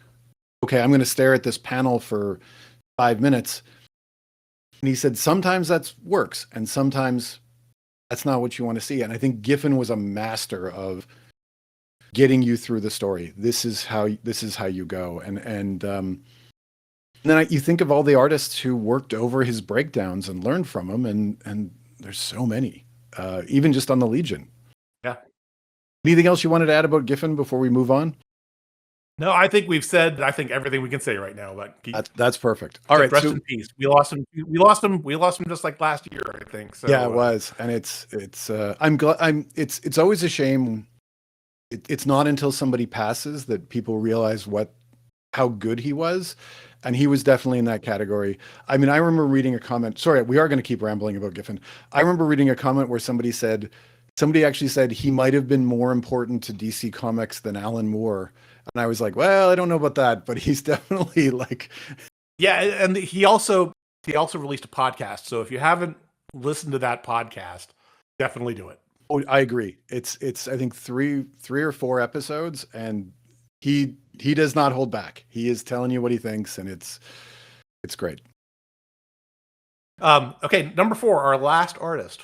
okay, I'm going to stare at this panel for 5 minutes. And he said sometimes that works and sometimes that's not what you want to see. And I think Giffen was a master of getting you through the story. This is how you go. And then you think of all the artists who worked over his breakdowns and learned from him, and there's so many, even just on the Legion. Yeah. Anything else you wanted to add about Giffen before we move on? No, I think we've said everything we can say right now about Keith. That's perfect. All right, rest in peace. We lost him just like last year, I think. So, yeah, it was, and it's I'm glad. It's always a shame. It's not until somebody passes that people realize how good he was, and he was definitely in that category. I mean, I remember reading a comment. Sorry, we are going to keep rambling about Giffen. I remember reading a comment where somebody actually said he might have been more important to DC Comics than Alan Moore. And I was like, well, I don't know about that, but he's definitely like, yeah. And he also released a podcast. So if you haven't listened to that podcast, definitely do it. Oh, I agree. It's I think three or four episodes, and he He does not hold back. He is telling you what he thinks, and it's great. Okay, number 4, our last artist.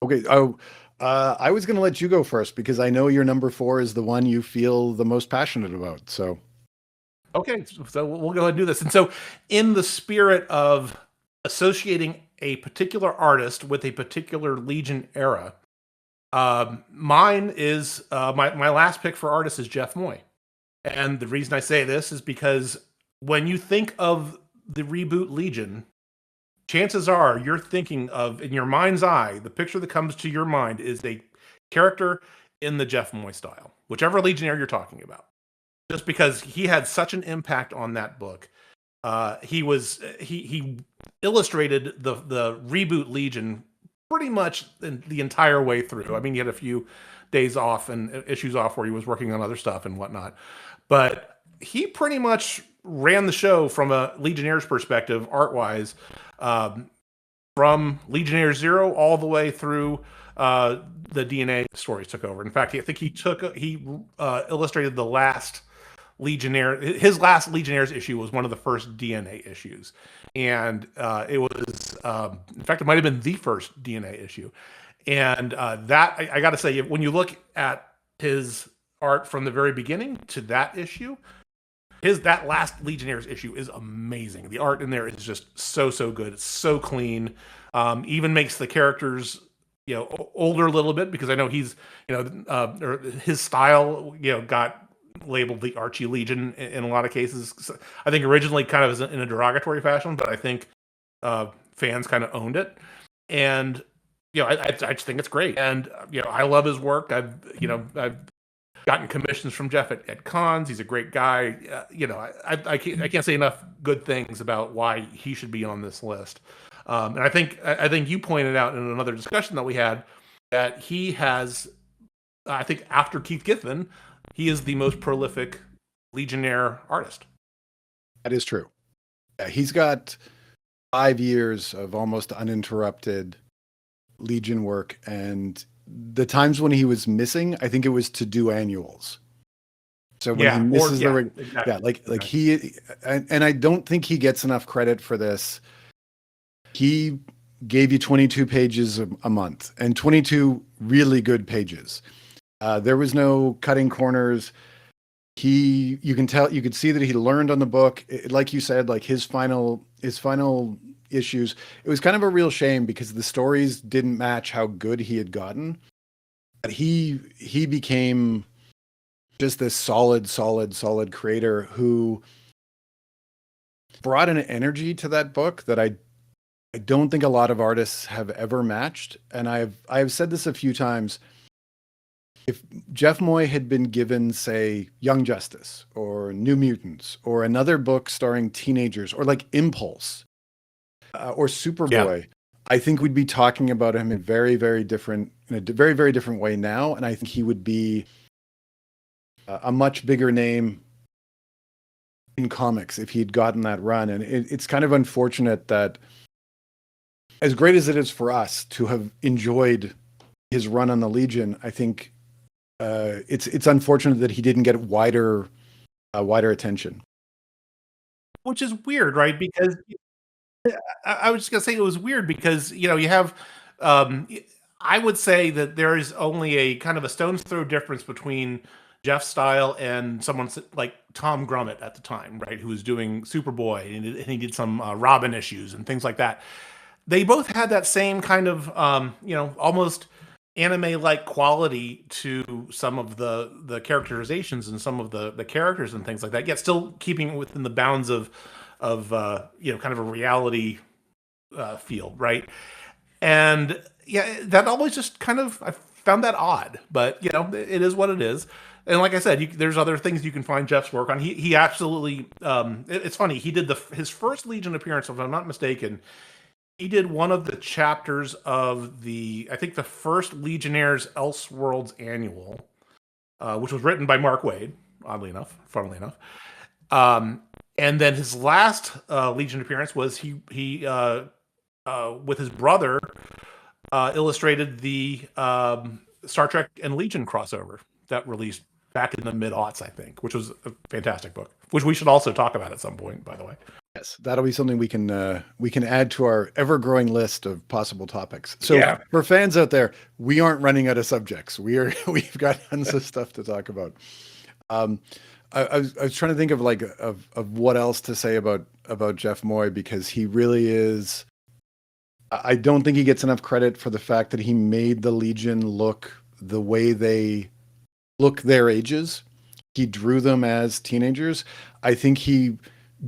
Okay. Oh, I was going to let you go first because I know your number 4 is the one you feel the most passionate about. So, Okay, so we'll go ahead and do this. And so, in the spirit of associating a particular artist with a particular Legion era, mine is my last pick for artist is Jeff Moy. And the reason I say this is because when you think of the reboot Legion, chances are you're thinking of, in your mind's eye, the picture that comes to your mind is a character in the Jeff Moy style, whichever Legionnaire you're talking about. Just because he had such an impact on that book. He illustrated the reboot Legion pretty much the entire way through. I mean, he had a few days off and issues off where he was working on other stuff and whatnot, but he pretty much ran the show from a Legionnaire's perspective, art wise, from Legionnaire Zero all the way through the DNA stories took over. In fact, I think he illustrated the last Legionnaire. His last Legionnaire's issue was one of the first DNA issues, and it was, in fact, it might have been the first DNA issue. And that I got to say, when you look at his art from the very beginning to that issue, that last Legionnaire's issue is amazing. The art in there is just so good. It's so clean. Even makes the characters older a little bit, because I know he's or his style got labeled the Archie Legion in a lot of cases. I think originally kind of in a derogatory fashion, but I think fans kind of owned it. And I just think it's great. And I love his work. I've gotten commissions from Jeff at cons. He's a great guy. I can't say enough good things about why he should be on this list. And I think you pointed out in another discussion that we had that he has, I think after Keith Giffen, he is the most prolific Legionnaire artist. That is true. Yeah, he's got 5 years of almost uninterrupted Legion work, and the times when he was missing, I think it was to do annuals. So when he misses he, and I don't think he gets enough credit for this. He gave you 22 pages a month, and 22 really good pages. There was no cutting corners. You could see that he learned on the book. Like you said, like his final issues, it was kind of a real shame because the stories didn't match how good he had gotten. But he became just this solid creator who brought an energy to that book that I don't think a lot of artists have ever matched. And I've said this a few times. If Jeff Moy had been given, say, Young Justice or New Mutants or another book starring teenagers, or like Impulse or Superboy, I think we'd be talking about him in a very, very different way now. And I think he would be a much bigger name in comics if he'd gotten that run. And it's kind of unfortunate that, as great as it is for us to have enjoyed his run on the Legion, I think it's unfortunate that he didn't get wider attention. Which is weird, right? Because I was just gonna say it was weird because you have. I would say that there is only a kind of a stone's throw difference between Jeff's style and someone like Tom Grummett at the time, right? Who was doing Superboy and he did some Robin issues and things like that. They both had that same kind of almost anime-like quality to some of the characterizations and some of the characters and things like that, yet still keeping it within the bounds of kind of a reality feel, right? And that always just kind of, I found that odd, but it is what it is. And like I said, there's other things you can find Jeff's work on. He absolutely, it's funny, he did his first Legion appearance, if I'm not mistaken. He did one of the chapters of I think the first Legionnaire's Elseworlds annual, which was written by Mark Waid, funnily enough. And then his last Legion appearance was he with his brother illustrated the Star Trek and Legion crossover that released back in the mid-aughts, I think, which was a fantastic book, which we should also talk about at some point, by the way. Yes, that'll be something we can add to our ever-growing list of possible topics. So Yeah. for fans out there, we aren't running out of subjects. We've got tons of stuff to talk about. I was trying to think of of what else to say about Jeff Moy, because he really is. I don't think he gets enough credit for the fact that he made the Legion look the way they look their ages. He drew them as teenagers. I think he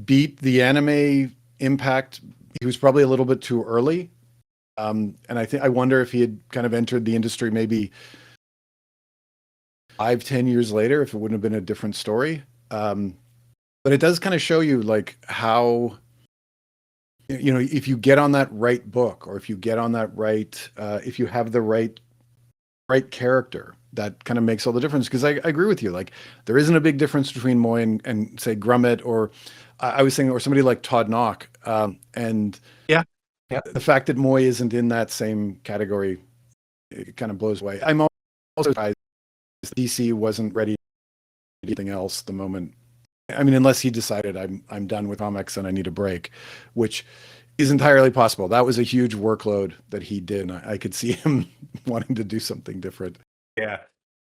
beat the anime impact. He was probably a little bit too early. And I wonder if he had kind of entered the industry maybe 5-10 years later, if it wouldn't have been a different story. But it does kind of show you like how, if you get on that right book, or if you get on that right, if you have the right character, that kind of makes all the difference. Because I agree with you. Like, there isn't a big difference between Moy and say Grummett, or I was thinking, or somebody like Todd Knock. And yeah, the fact that Moy isn't in that same category, it kind of blows away. I'm also surprised DC wasn't ready to do anything else the moment. I mean, unless he decided I'm done with comics and I need a break, which is entirely possible. That was a huge workload that he did. And I could see him wanting to do something different. Yeah.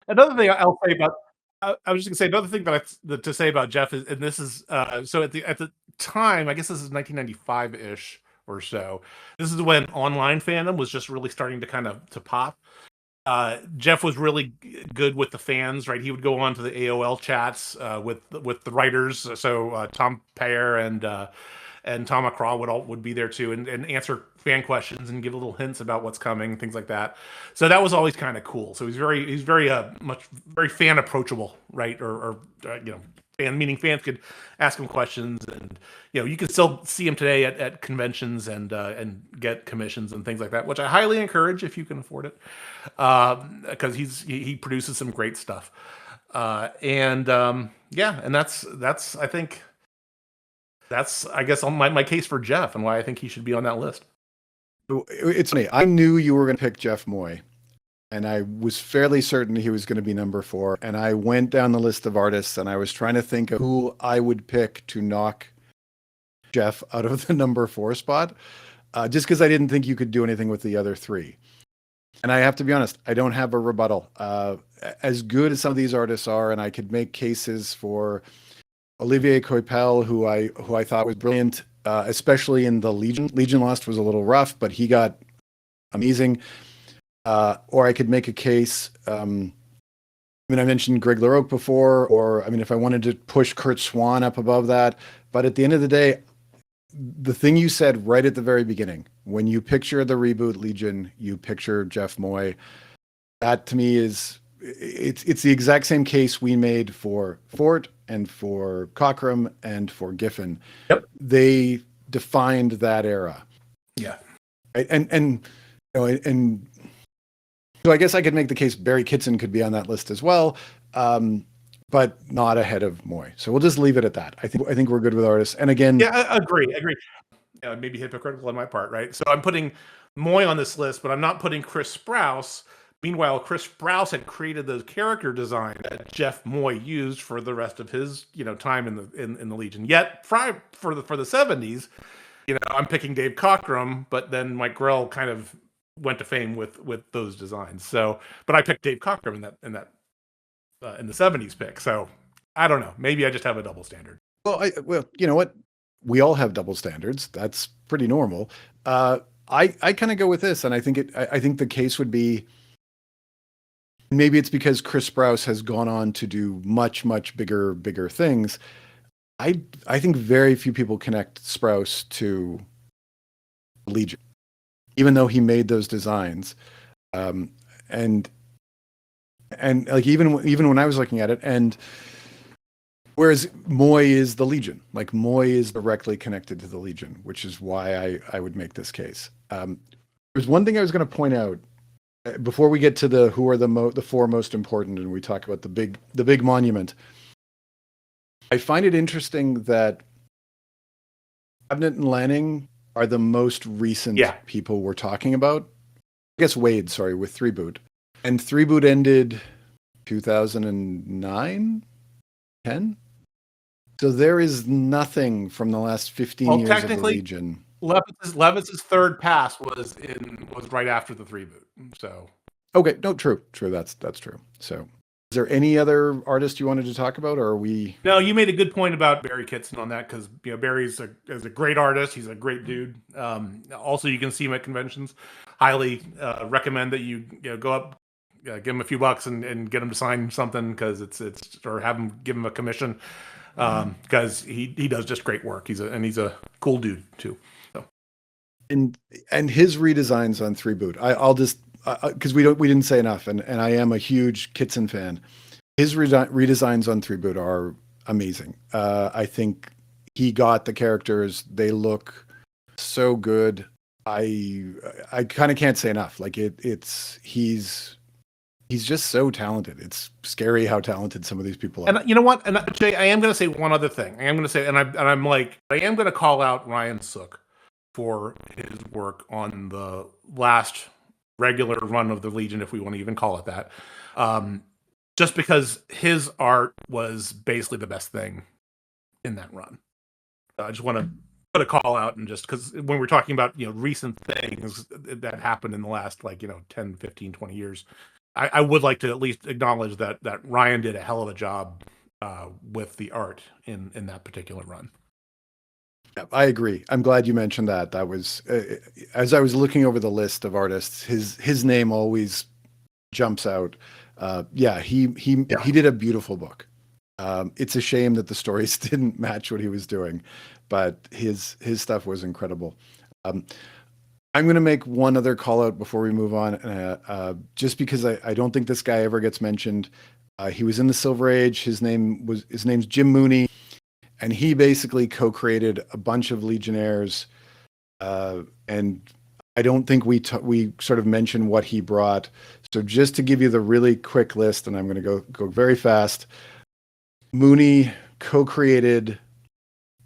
Another thing I'll say about, I was just gonna say another thing to say about Jeff is, and this is so at the time, I guess this is 1995-ish or so. This is when online fandom was just really starting to kind of to pop. Jeff was really good with the fans, right? He would go on to the AOL chats with the writers. So Tom Payer and Tom McCraw would be there too, and answer fan questions and give little hints about what's coming, things like that. So that was always kind of cool. So he's very very fan approachable, right? Or fan, meaning fans could ask him questions, and you can still see him today at conventions and get commissions and things like that, which I highly encourage if you can afford it, because he produces some great stuff, and that's I think that's I guess my case for Jeff and why I think he should be on that list. It's funny. I knew you were going to pick Jeff Moy, and I was fairly certain he was going to be number 4. And I went down the list of artists, and I was trying to think of who I would pick to knock Jeff out of the number 4 spot, just because I didn't think you could do anything with the other 3. And I have to be honest, I don't have a rebuttal. As good as some of these artists are, and I could make cases for Olivier Coipel, who I thought was brilliant, especially in the Legion. Legion Lost was a little rough, but he got amazing. Or I could make a case. I mentioned Greg LaRocque before, or if I wanted to push Kurt Swan up above that. But at the end of the day, the thing you said right at the very beginning, when you picture the reboot Legion, you picture Jeff Moy. That to me it's the exact same case we made for Fort and for Cockrum and for Giffen. Yep. They defined that era. Yeah. Right? And so I guess I could make the case Barry Kitson could be on that list as well, but not ahead of Moy. So we'll just leave it at that. I think we're good with artists. And again, yeah, I agree. Maybe hypocritical on my part, right? So I'm putting Moy on this list, but I'm not putting Chris Sprouse. Meanwhile, Chris Sprouse had created the character design that Jeff Moy used for the rest of his time in the Legion. Yet for the 70s, I'm picking Dave Cockrum, but then Mike Grell kind of went to fame with those designs. So, but I picked Dave Cockrum in the 70s pick. So I don't know. Maybe I just have a double standard. Well, you know what? We all have double standards. That's pretty normal. I kind of go with this, and I think the case would be, maybe it's because Chris Sprouse has gone on to do much, much bigger things. I think very few people connect Sprouse to Legion, even though he made those designs. And like even when I was looking at it, and whereas Moy is the Legion, like Moy is directly connected to the Legion, which is why I would make this case. There's one thing I was going to point out before we get to who are the 4 most important, and we talk about the big monument. I find it interesting that Abnett and Lanning are the most recent people we're talking about. I guess Wade, sorry, with 3 Boot. And 3 Boot ended 2009, 10. So there is nothing from the last 15 Well, years of the technically, Legion. Levitz's third pass was right after the three boot. So Okay, no, true. That's true. So is there any other artist you wanted to talk about, or are we? no, you made a good point about Barry Kitson on that because Barry's is a great artist. He's a great dude. Also, you can see him at conventions. Highly recommend that you go up, give him a few bucks and get him to sign something because it's or have him give him a commission because he does just great work. He's a cool dude too. So And his redesigns on Three Boot. I'll just because we didn't say enough, and I am a huge Kitson fan. His redesigns on Three Boot are amazing. I think he got the characters; they look so good. I kind of can't say enough. Like he's just so talented. It's scary how talented some of these people are. and you know what? And Jay, I am going to say one other thing. I am going to say, I'm like, I am going to call out Ryan Sook for his work on the last regular run of the Legion, if we want to even call it that. Just because his art was basically the best thing in that run. I just want to put a call out and just because when we're talking about, recent things that happened in the last 10, 15, 20 years, I would like to at least acknowledge that Ryan did a hell of a job with the art in that particular run. Yeah, I agree. I'm glad you mentioned that. That was as I was looking over the list of artists, his name always jumps out. Yeah, he did a beautiful book. It's a shame that the stories didn't match what he was doing, but his stuff was incredible. I'm going to make one other call out before we move on, just because I don't think this guy ever gets mentioned. He was in the Silver Age. His name's Jim Mooney, and he basically co-created a bunch of Legionnaires. And I don't think we sort of mentioned what he brought. So just to give you the really quick list, and I'm going to go very fast. Mooney co-created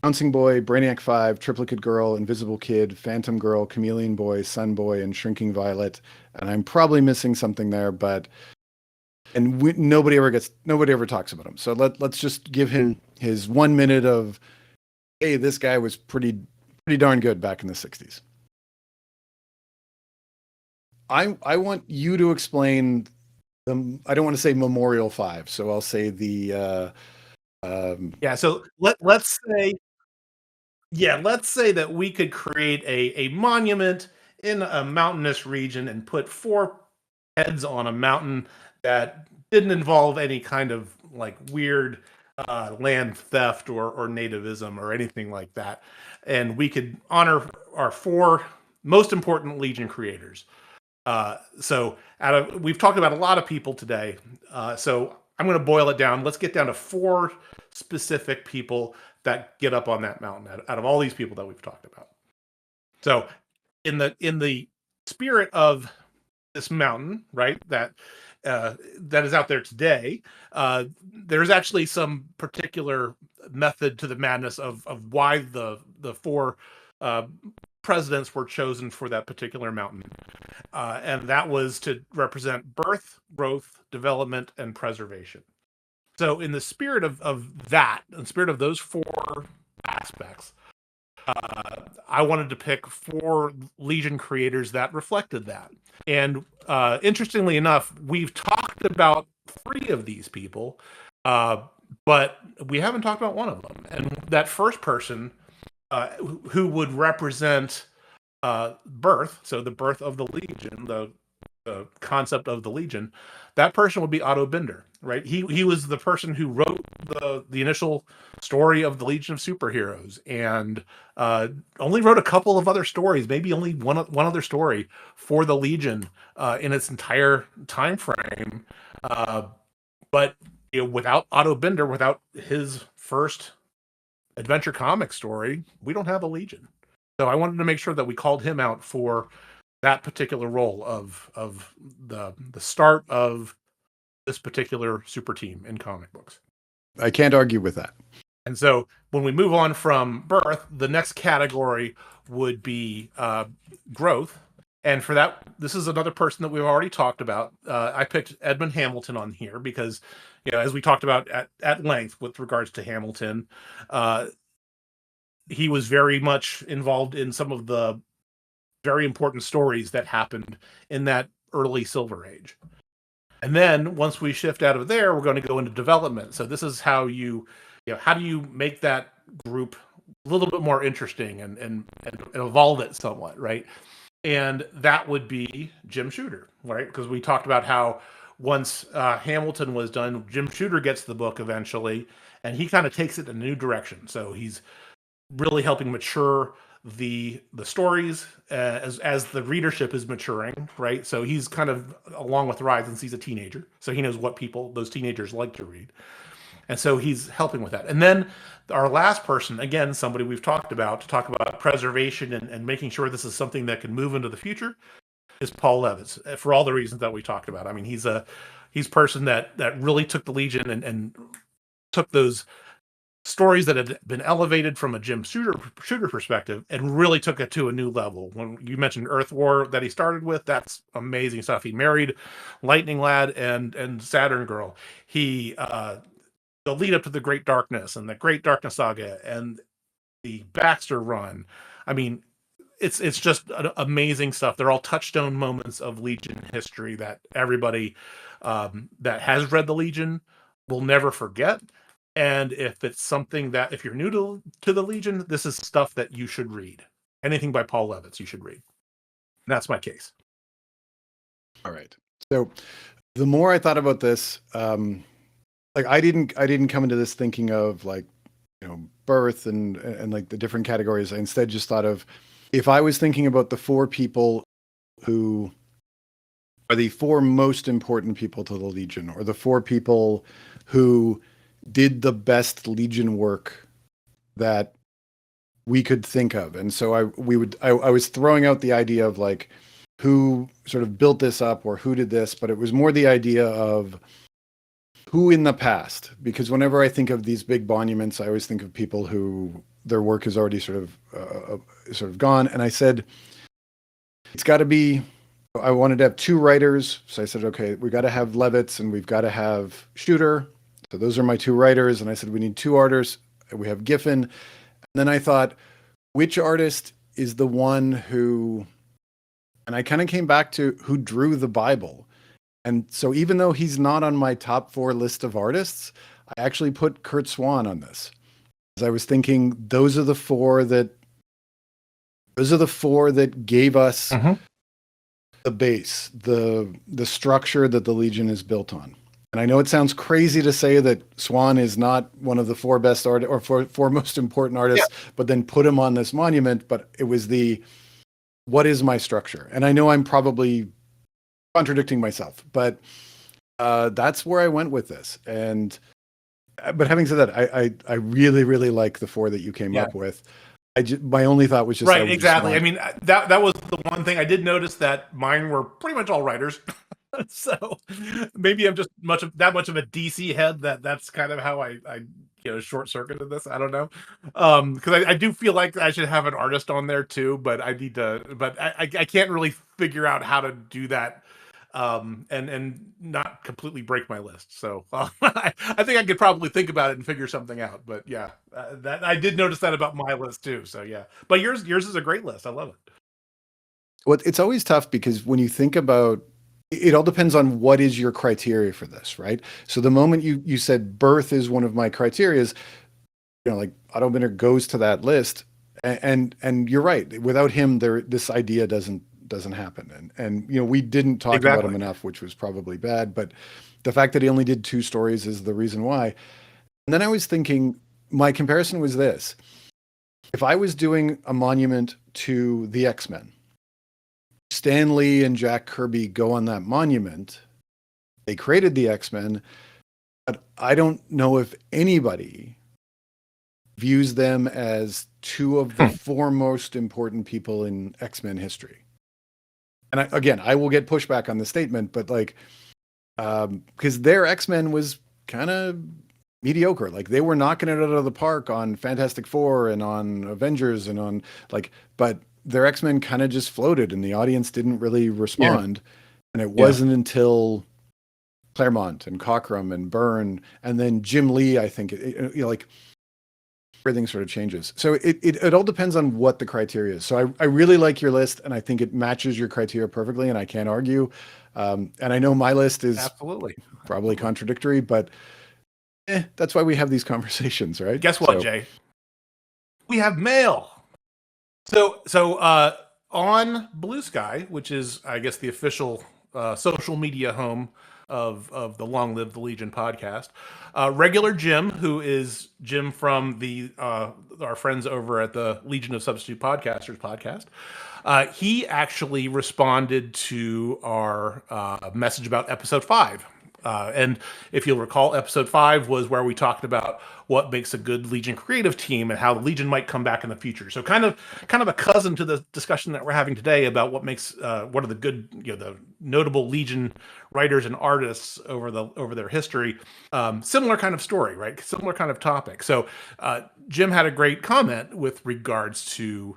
Bouncing Boy, Brainiac 5, Triplicate Girl, Invisible Kid, Phantom Girl, Chameleon Boy, Sun Boy, and Shrinking Violet. And I'm probably missing something there, but nobody ever talks about him. So let's just give him his 1 minute of, hey, this guy was pretty darn good back in the 60s. I want you to explain them. I don't want to say Memorial 5, so I'll say the So let's say that we could create a monument in a mountainous region and put four heads on a mountain that didn't involve any kind of weird land theft or nativism or anything like that. And we could honor our four most important Legion creators. We've talked about a lot of people today. So I'm going to boil it down. Let's get down to four specific people that get up on that mountain out of all these people that we've talked about. So in the spirit of this mountain, right, that is out there today, there's actually some particular method to the madness of why the four presidents were chosen for that particular mountain. And that was to represent birth, growth, development, and preservation. So in the spirit of that, in the spirit of those four aspects, I wanted to pick four Legion creators that reflected that. And interestingly enough, we've talked about three of these people, but we haven't talked about one of them. And that first person who would represent birth, so the birth of the Legion, the concept of the Legion, that person would be Otto Binder, right? He was the person who wrote the initial story of the Legion of Superheroes, and only wrote a couple of other stories, maybe only one other story for the Legion in its entire time frame. But without Otto Binder, without his first adventure comic story, we don't have a Legion. So I wanted to make sure that we called him out for that particular role of the start of this particular super team in comic books. I can't argue with that. And so when we move on from birth, the next category would be growth. And for that, this is another person that we've already talked about. I picked Edmund Hamilton on here because, as we talked about at length with regards to Hamilton, uh, he was very much involved in some of the very important stories that happened in that early Silver Age. And then once we shift out of there, we're going to go into development. So this is how how do you make that group a little bit more interesting and evolve it somewhat, right? And that would be Jim Shooter, right? Because we talked about how once Hamilton was done, Jim Shooter gets the book eventually, and he kind of takes it in a new direction. So he's really helping mature the stories as the readership is maturing, right? So he's kind of along with the ride since he's a teenager, so he knows what those teenagers like to read, and so he's helping with that. And then our last person, again, somebody we've talked about to talk about preservation and making sure this is something that can move into the future, is Paul Levitz, for all the reasons that we talked about. I mean, he's a person that really took the Legion and took those stories that had been elevated from a Jim Shooter perspective and really took it to a new level. When you mentioned Earth War that he started with, that's amazing stuff. He married Lightning Lad and Saturn Girl. He the lead up to the Great Darkness and the Great Darkness Saga and the Baxter run. I mean, it's just amazing stuff. They're all touchstone moments of Legion history that everybody that has read the Legion will never forget. And if it's something that, if you're new to the Legion, this is stuff that you should read. Anything by Paul Levitz, you should read. And that's my case. All right. So the more I thought about this, like I didn't come into this thinking of like, birth and like the different categories. I instead just thought of, if I was thinking about the four people who are the four most important people to the Legion, or the four people who did the best Legion work that we could think of. And so I was throwing out the idea of like who sort of built this up or who did this, but it was more the idea of who in the past, because whenever I think of these big monuments, I always think of people who their work is already sort of gone. And I said, it's got to be, I wanted to have two writers. So I said, okay, we got to have Levitz and we've got to have Shooter. So those are my two writers. And I said, we need two artists. We have Giffen. And then I thought, which artist is the one who, and I kind of came back to who drew the Bible. And so even though he's not on my top 4 list of artists, I actually put Kurt Swan on this. Because I was thinking those are the four that gave us the base, the structure that the Legion is built on. And I know it sounds crazy to say that Swan is not one of the 4 best art or four most important artists, but then put him on this monument. But it was what is my structure? And I know I'm probably contradicting myself, but that's where I went with this. But having said that, I really, really like the 4 that you came up with. My only thought was just right, exactly. I mean, that was the one thing I did notice, that mine were pretty much all writers. So maybe I'm just that much of a DC head that's kind of how I short circuited this. I don't know, because I do feel like I should have an artist on there too, but I can't really figure out how to do that. And not completely break my list. So I think I could probably think about it and figure something out. But yeah, that I did notice that about my list too. So yeah, but yours is a great list. I love it. Well, it's always tough because when you think about it, all depends on what is your criteria for this, right? So the moment you said birth is one of my criterias, like Otto Binder goes to that list, and you're right. Without him, this idea doesn't happen. And we didn't talk about him enough, which was probably bad, but the fact that he only did 2 stories is the reason why. And then I was thinking, my comparison was this: if I was doing a monument to the X-Men, Stan Lee and Jack Kirby go on that monument. They created the X-Men, but I don't know if anybody views them as 2 of the 4 most important people in X-Men history. And I will get pushback on the statement, but like, because their X-Men was kind of mediocre. Like they were knocking it out of the park on Fantastic Four and on Avengers and on but their X-Men kind of just floated and the audience didn't really respond. And it Yeah. wasn't until Claremont and Cockrum and Byrne and then Jim Lee, I think, like everything sort of changes. So it all depends on what the criteria is. So I really like your list, and I think it matches your criteria perfectly, and I can't argue. And I know my list is Absolutely. probably contradictory, but that's why we have these conversations, right? Guess what, Jay? We have mail. So on Blue Sky, which is, I guess, the official social media home of the Long Live the Legion podcast, regular Jim, who is Jim from the our friends over at the Legion of Substitute Podcasters podcast, he actually responded to our message about episode 5. And if you'll recall, episode 5 was where we talked about what makes a good Legion creative team and how the Legion might come back in the future. So kind of a cousin to the discussion that we're having today about what makes what are the good, the notable Legion writers and artists over their history. Similar kind of story, right? Similar kind of topic. So Jim had a great comment with regards to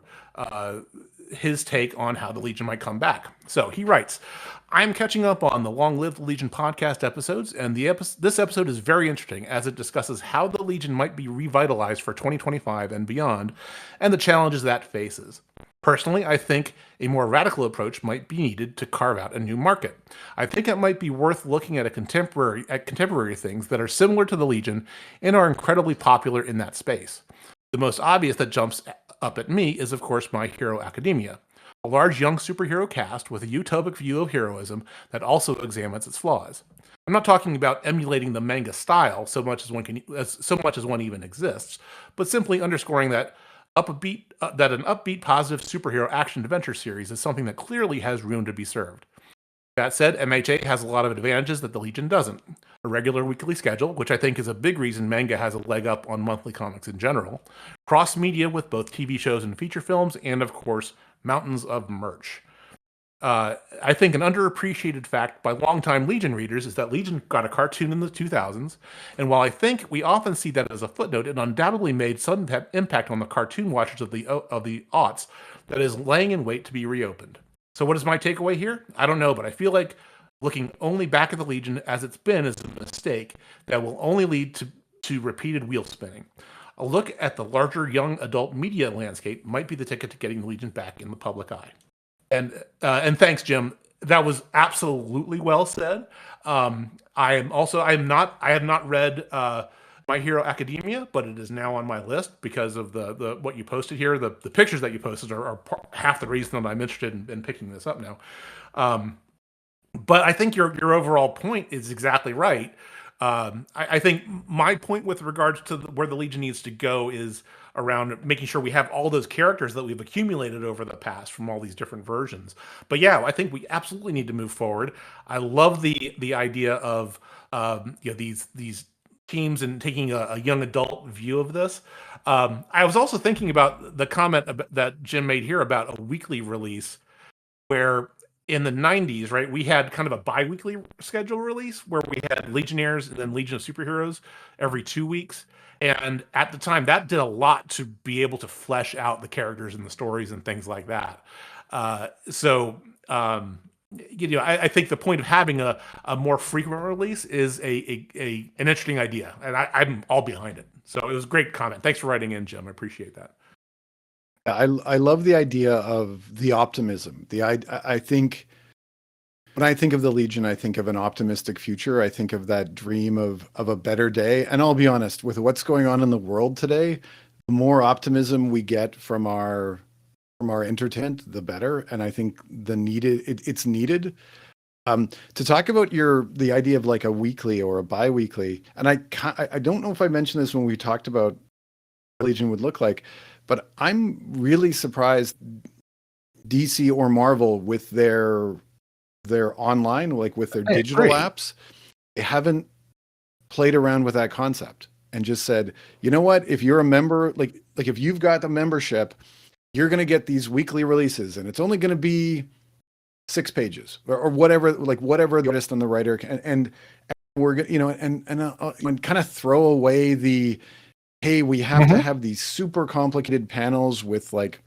his take on how the Legion might come back. So he writes, I'm catching up on the Long Live the Legion podcast episodes, and this episode is very interesting as it discusses how the Legion might be revitalized for 2025 and beyond, and the challenges that faces. Personally, I think a more radical approach might be needed to carve out a new market. I think it might be worth looking at contemporary things that are similar to the Legion and are incredibly popular in that space. The most obvious that jumps up at me is, of course, My Hero Academia, a large young superhero cast with a utopic view of heroism that also examines its flaws. I'm not talking about emulating the manga style so much as one even exists, but simply underscoring that an upbeat, positive superhero action adventure series is something that clearly has room to be served. That said, MHA has a lot of advantages that the Legion doesn't. A regular weekly schedule, which I think is a big reason manga has a leg up on monthly comics in general. Cross-media with both TV shows and feature films, and of course, mountains of merch. I think an underappreciated fact by longtime Legion readers is that Legion got a cartoon in the 2000s, and while I think we often see that as a footnote, it undoubtedly made some impact on the cartoon watchers of the aughts that is laying in wait to be reopened. So what is my takeaway here? I don't know, but I feel like looking only back at the Legion as it's been is a mistake that will only lead to repeated wheel spinning. A look at the larger young adult media landscape might be the ticket to getting the Legion back in the public eye. And thanks, Jim. That was absolutely well said. I have not read My Hero Academia, but it is now on my list because of the what you posted here. The pictures that you posted are half the reason that I'm interested in picking this up now. But I think your overall point is exactly right. I think my point with regards to where the Legion needs to go is around making sure we have all those characters that we've accumulated over the past from all these different versions. But yeah, I think we absolutely need to move forward. I love the idea of these teams and taking a young adult view of this. I was also thinking about the comment that Jim made here about a weekly release, where in the 90s, right, we had kind of a bi-weekly schedule release where we had Legionnaires and then Legion of Superheroes every 2 weeks. And at the time, that did a lot to be able to flesh out the characters and the stories and things like that. I think the point of having a more frequent release is an interesting idea, and I'm all behind it. So it was a great comment. Thanks for writing in, Jim. I appreciate that. I love the idea of the optimism. I think when I think of the Legion, I think of an optimistic future. I think of that dream of a better day. And I'll be honest, with what's going on in the world today, the more optimism we get from our entertainment, the better. And I think it's needed. To talk about the idea of like a weekly or a bi-weekly, and I don't know if I mentioned this when we talked about what Legion would look like, but I'm really surprised DC or Marvel with their online, like with their digital apps, they haven't played around with that concept and just said, you know what, if you're a member, like if you've got the membership, you're going to get these weekly releases, and it's only going to be 6 pages or whatever, like whatever the artist and the writer can, and we're going and kind of throw away the, hey, we have to have these super complicated panels with like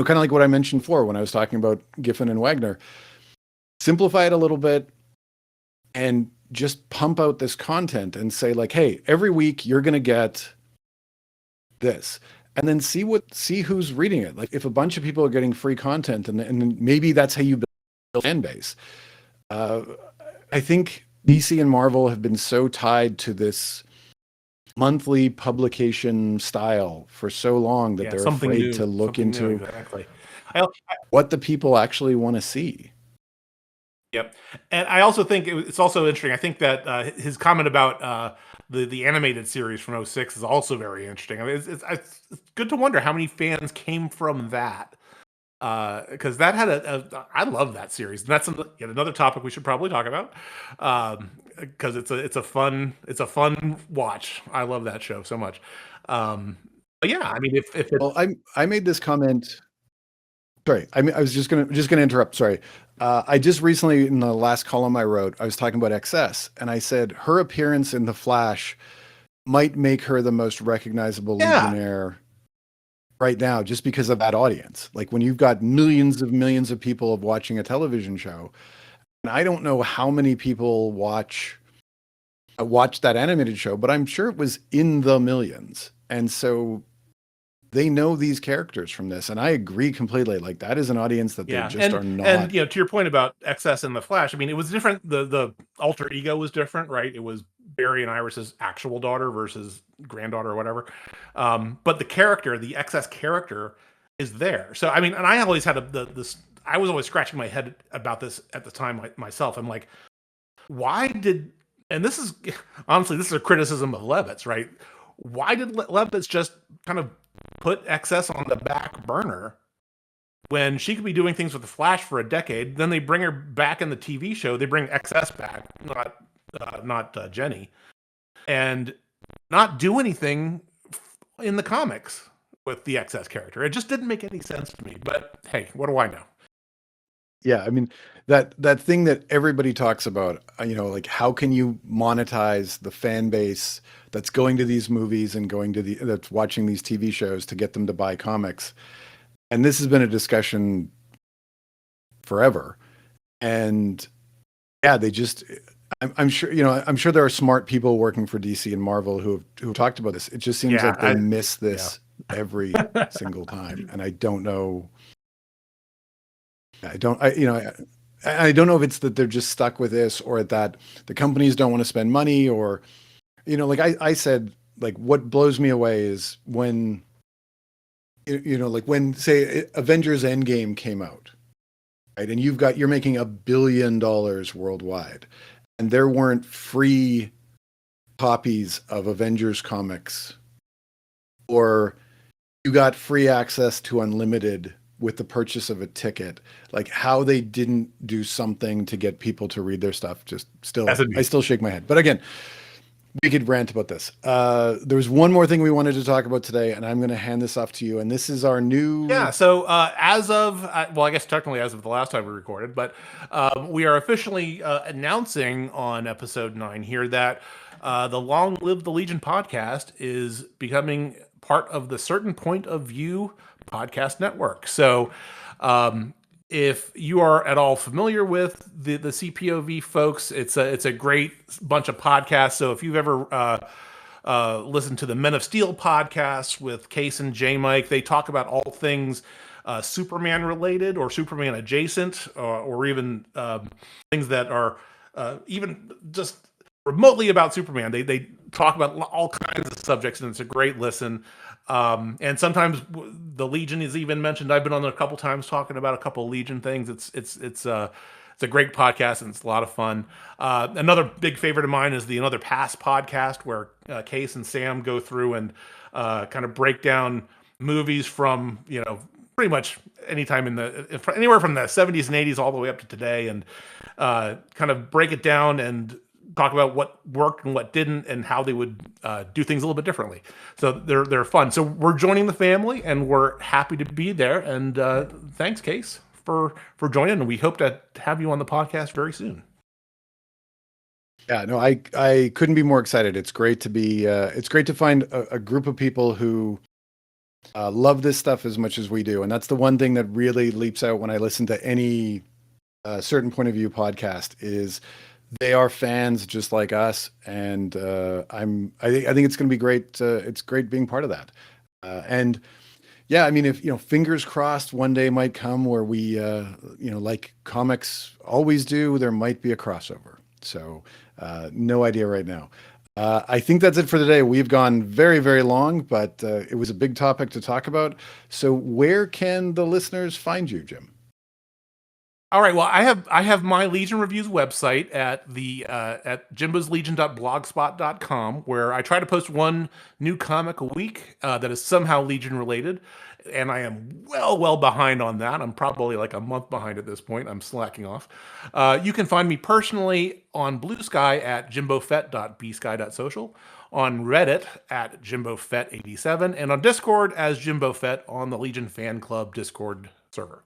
kind of like what I mentioned before when I was talking about Giffen and Wagner. Simplify it a little bit and just pump out this content and say like, hey, every week you're going to get this, and then see who's reading it. Like if a bunch of people are getting free content, and maybe that's how you build a fan base. I think DC and Marvel have been so tied to this monthly publication style for so long that they're something afraid new, to look something new, into exactly. what the people actually want to see. Yep, and I also think it's also interesting. I think that his comment about the animated series from '06 is also very interesting. I mean, it's good to wonder how many fans came from that, because that had I love that series, and that's yet another topic we should probably talk about, because it's a fun watch. I love that show so much. But yeah, I mean, if it, Well, I made this comment. Sorry, I was just gonna interrupt. Sorry, I just recently in the last column I wrote, I was talking about XS, and I said her appearance in The Flash might make her the most recognizable yeah, Legionnaire right now, just because of that audience. Like when you've got millions of people watching a television show, and I don't know how many people watched that animated show, but I'm sure it was in the millions, and so they know these characters from this, and I agree completely. Like that is an audience that they yeah, just are not. and to your point about XS and the Flash, I mean, it was different. The alter ego was different, right? It was Barry and Iris's actual daughter versus granddaughter or whatever. But the character, the XS character, is there. So I mean, and I always had this. I was always scratching my head about this at the time myself. I'm like, why did? And this is honestly, this is a criticism of Levitz, right? Why did Levitz just kind of put XS on the back burner when she could be doing things with the Flash for a decade? Then they bring her back in the TV show. They bring XS back, not Jenny, and not do anything in the comics with the XS character. It just didn't make any sense to me. But hey, what do I know? Yeah, I mean that thing that everybody talks about, like how can you monetize the fan base that's going to these movies and that's watching these TV shows to get them to buy comics. And this has been a discussion forever. And yeah, I'm sure, I'm sure there are smart people working for DC and Marvel who talked about this. It just seems Yeah, like they miss this every single time. And I don't know. I don't, I don't know if it's that they're just stuck with this or that the companies don't want to spend money or, like I said, like what blows me away is when, like when say Avengers Endgame came out, right? And you're making $1 billion worldwide and there weren't free copies of Avengers comics, or you got free access to unlimited with the purchase of a ticket. Like how they didn't do something to get people to read their stuff, I still shake my head. But again, we could rant about this. There was one more thing we wanted to talk about today, and I'm going to hand this off to you. And this is our new. Yeah. So as of well, I guess technically as of the last time we recorded, but we are officially announcing on episode 9 here that the Long Live the Legion podcast is becoming part of the Certain Point of View podcast network. So if you are at all familiar with the CPOV folks, it's a great bunch of podcasts. So if you've ever listened to the Men of Steel podcast with Case and J Mike, they talk about all things Superman related or Superman adjacent, or even things that are even just remotely about Superman. They talk about all kinds of subjects, and it's a great listen. And sometimes the Legion is even mentioned. I've been on there a couple times talking about a couple of Legion things. It's a great podcast and it's a lot of fun. Another big favorite of mine is the Another Pass podcast, where Case and Sam go through and kind of break down movies from pretty much anytime anywhere from the 70s and 80s all the way up to today, and kind of break it down and talk about what worked and what didn't, and how they would do things a little bit differently. So they're fun. So we're joining the family, and we're happy to be there. And thanks, Case, for joining. And we hope to have you on the podcast very soon. Yeah, no, I couldn't be more excited. It's great to find a group of people who love this stuff as much as we do. And that's the one thing that really leaps out when I listen to any certain point of view podcast is they are fans just like us. And I think it's going to be great. It's great being part of that. And yeah, I mean, if, fingers crossed one day might come where we, like comics always do, there might be a crossover. So no idea right now. I think that's it for today. We've gone very, very long, but it was a big topic to talk about. So where can the listeners find you, Jim? All right. Well, I have my Legion Reviews website at the at jimboslegion.blogspot.com, where I try to post one new comic a week that is somehow Legion related, and I am well behind on that. I'm probably like a month behind at this point. I'm slacking off. You can find me personally on Blue Sky at jimbofett.bsky.social, on Reddit at jimbofett87, and on Discord as jimbofett on the Legion Fan Club Discord server.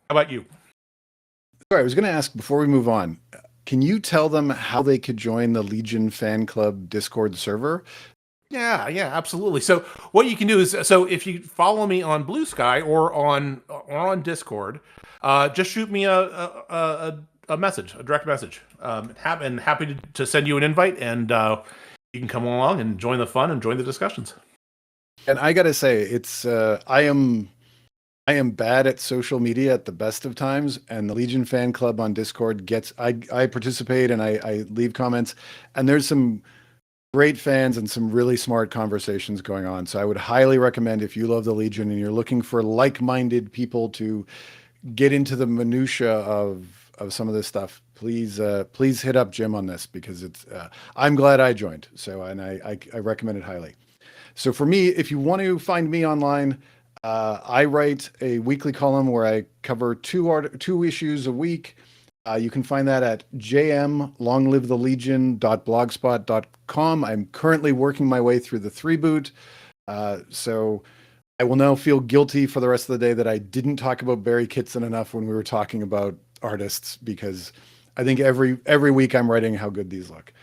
How about you? Sorry, I was going to ask before we move on, can you tell them how they could join the Legion Fan Club Discord server? Yeah, absolutely. So what you can do is, so if you follow me on Blue Sky or on Discord, just shoot me a message, a direct message. Happy to send you an invite, and you can come along and join the fun and join the discussions. And I got to say, it's I am bad at social media at the best of times, and the Legion Fan Club on Discord I participate and I leave comments, and there's some great fans and some really smart conversations going on. So I would highly recommend, if you love the Legion and you're looking for like-minded people to get into the minutia of some of this stuff, please hit up Jim on this, because it's I'm glad I joined. So, and I recommend it highly. So for me, if you want to find me online, I write a weekly column where I cover two issues a week. You can find that at jmlonglivethelegion.blogspot.com. I'm currently working my way through the 3-boot. So I will now feel guilty for the rest of the day that I didn't talk about Barry Kitson enough when we were talking about artists, because I think every week I'm writing how good these look.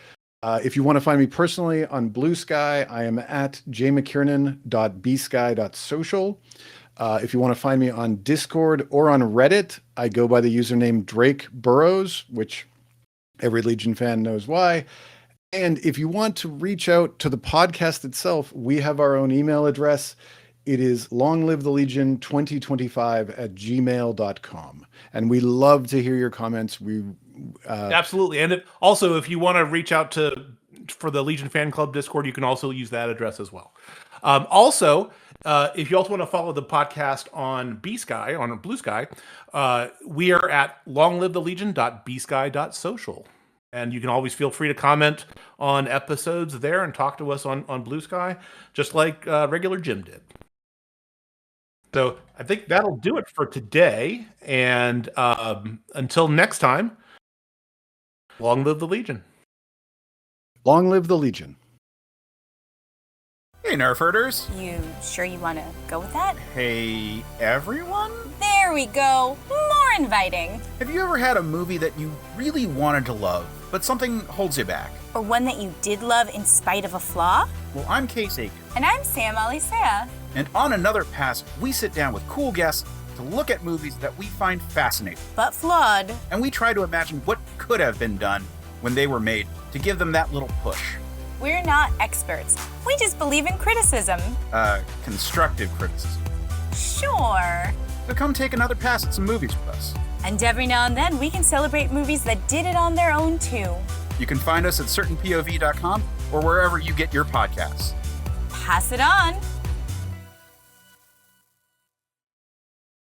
If you want to find me personally on Blue Sky, I am at jmckiernan.bsky.social. If you want to find me on Discord or on Reddit, I go by the username Drake Burrows, which every Legion fan knows why. And if you want to reach out to the podcast itself, we have our own email address. It is longlivethelegion2025@gmail.com. And we love to hear your comments. Absolutely. And also, if you want to reach out for the Legion Fan Club Discord, you can also use that address as well. If you also want to follow the podcast on B-Sky, on Blue Sky, we are at longlivethelegion.bsky.social. And you can always feel free to comment on episodes there and talk to us on Blue Sky, just like regular Jim did. So I think that'll do it for today. And until next time, long live the Legion. Long live the Legion. Hey, Nerf herders. You sure you want to go with that? Hey, everyone. There we go. More inviting. Have you ever had a movie that you really wanted to love, but something holds you back? Or one that you did love in spite of a flaw? Well, I'm Case Aiken. And I'm Sam Alisea. And on Another Pass, we sit down with cool guests to look at movies that we find fascinating. But flawed. And we try to imagine what could have been done when they were made to give them that little push. We're not experts. We just believe in criticism. Constructive criticism. Sure. So come take another pass at some movies with us. And every now and then, we can celebrate movies that did it on their own, too. You can find us at certainpov.com or wherever you get your podcasts. Pass it on.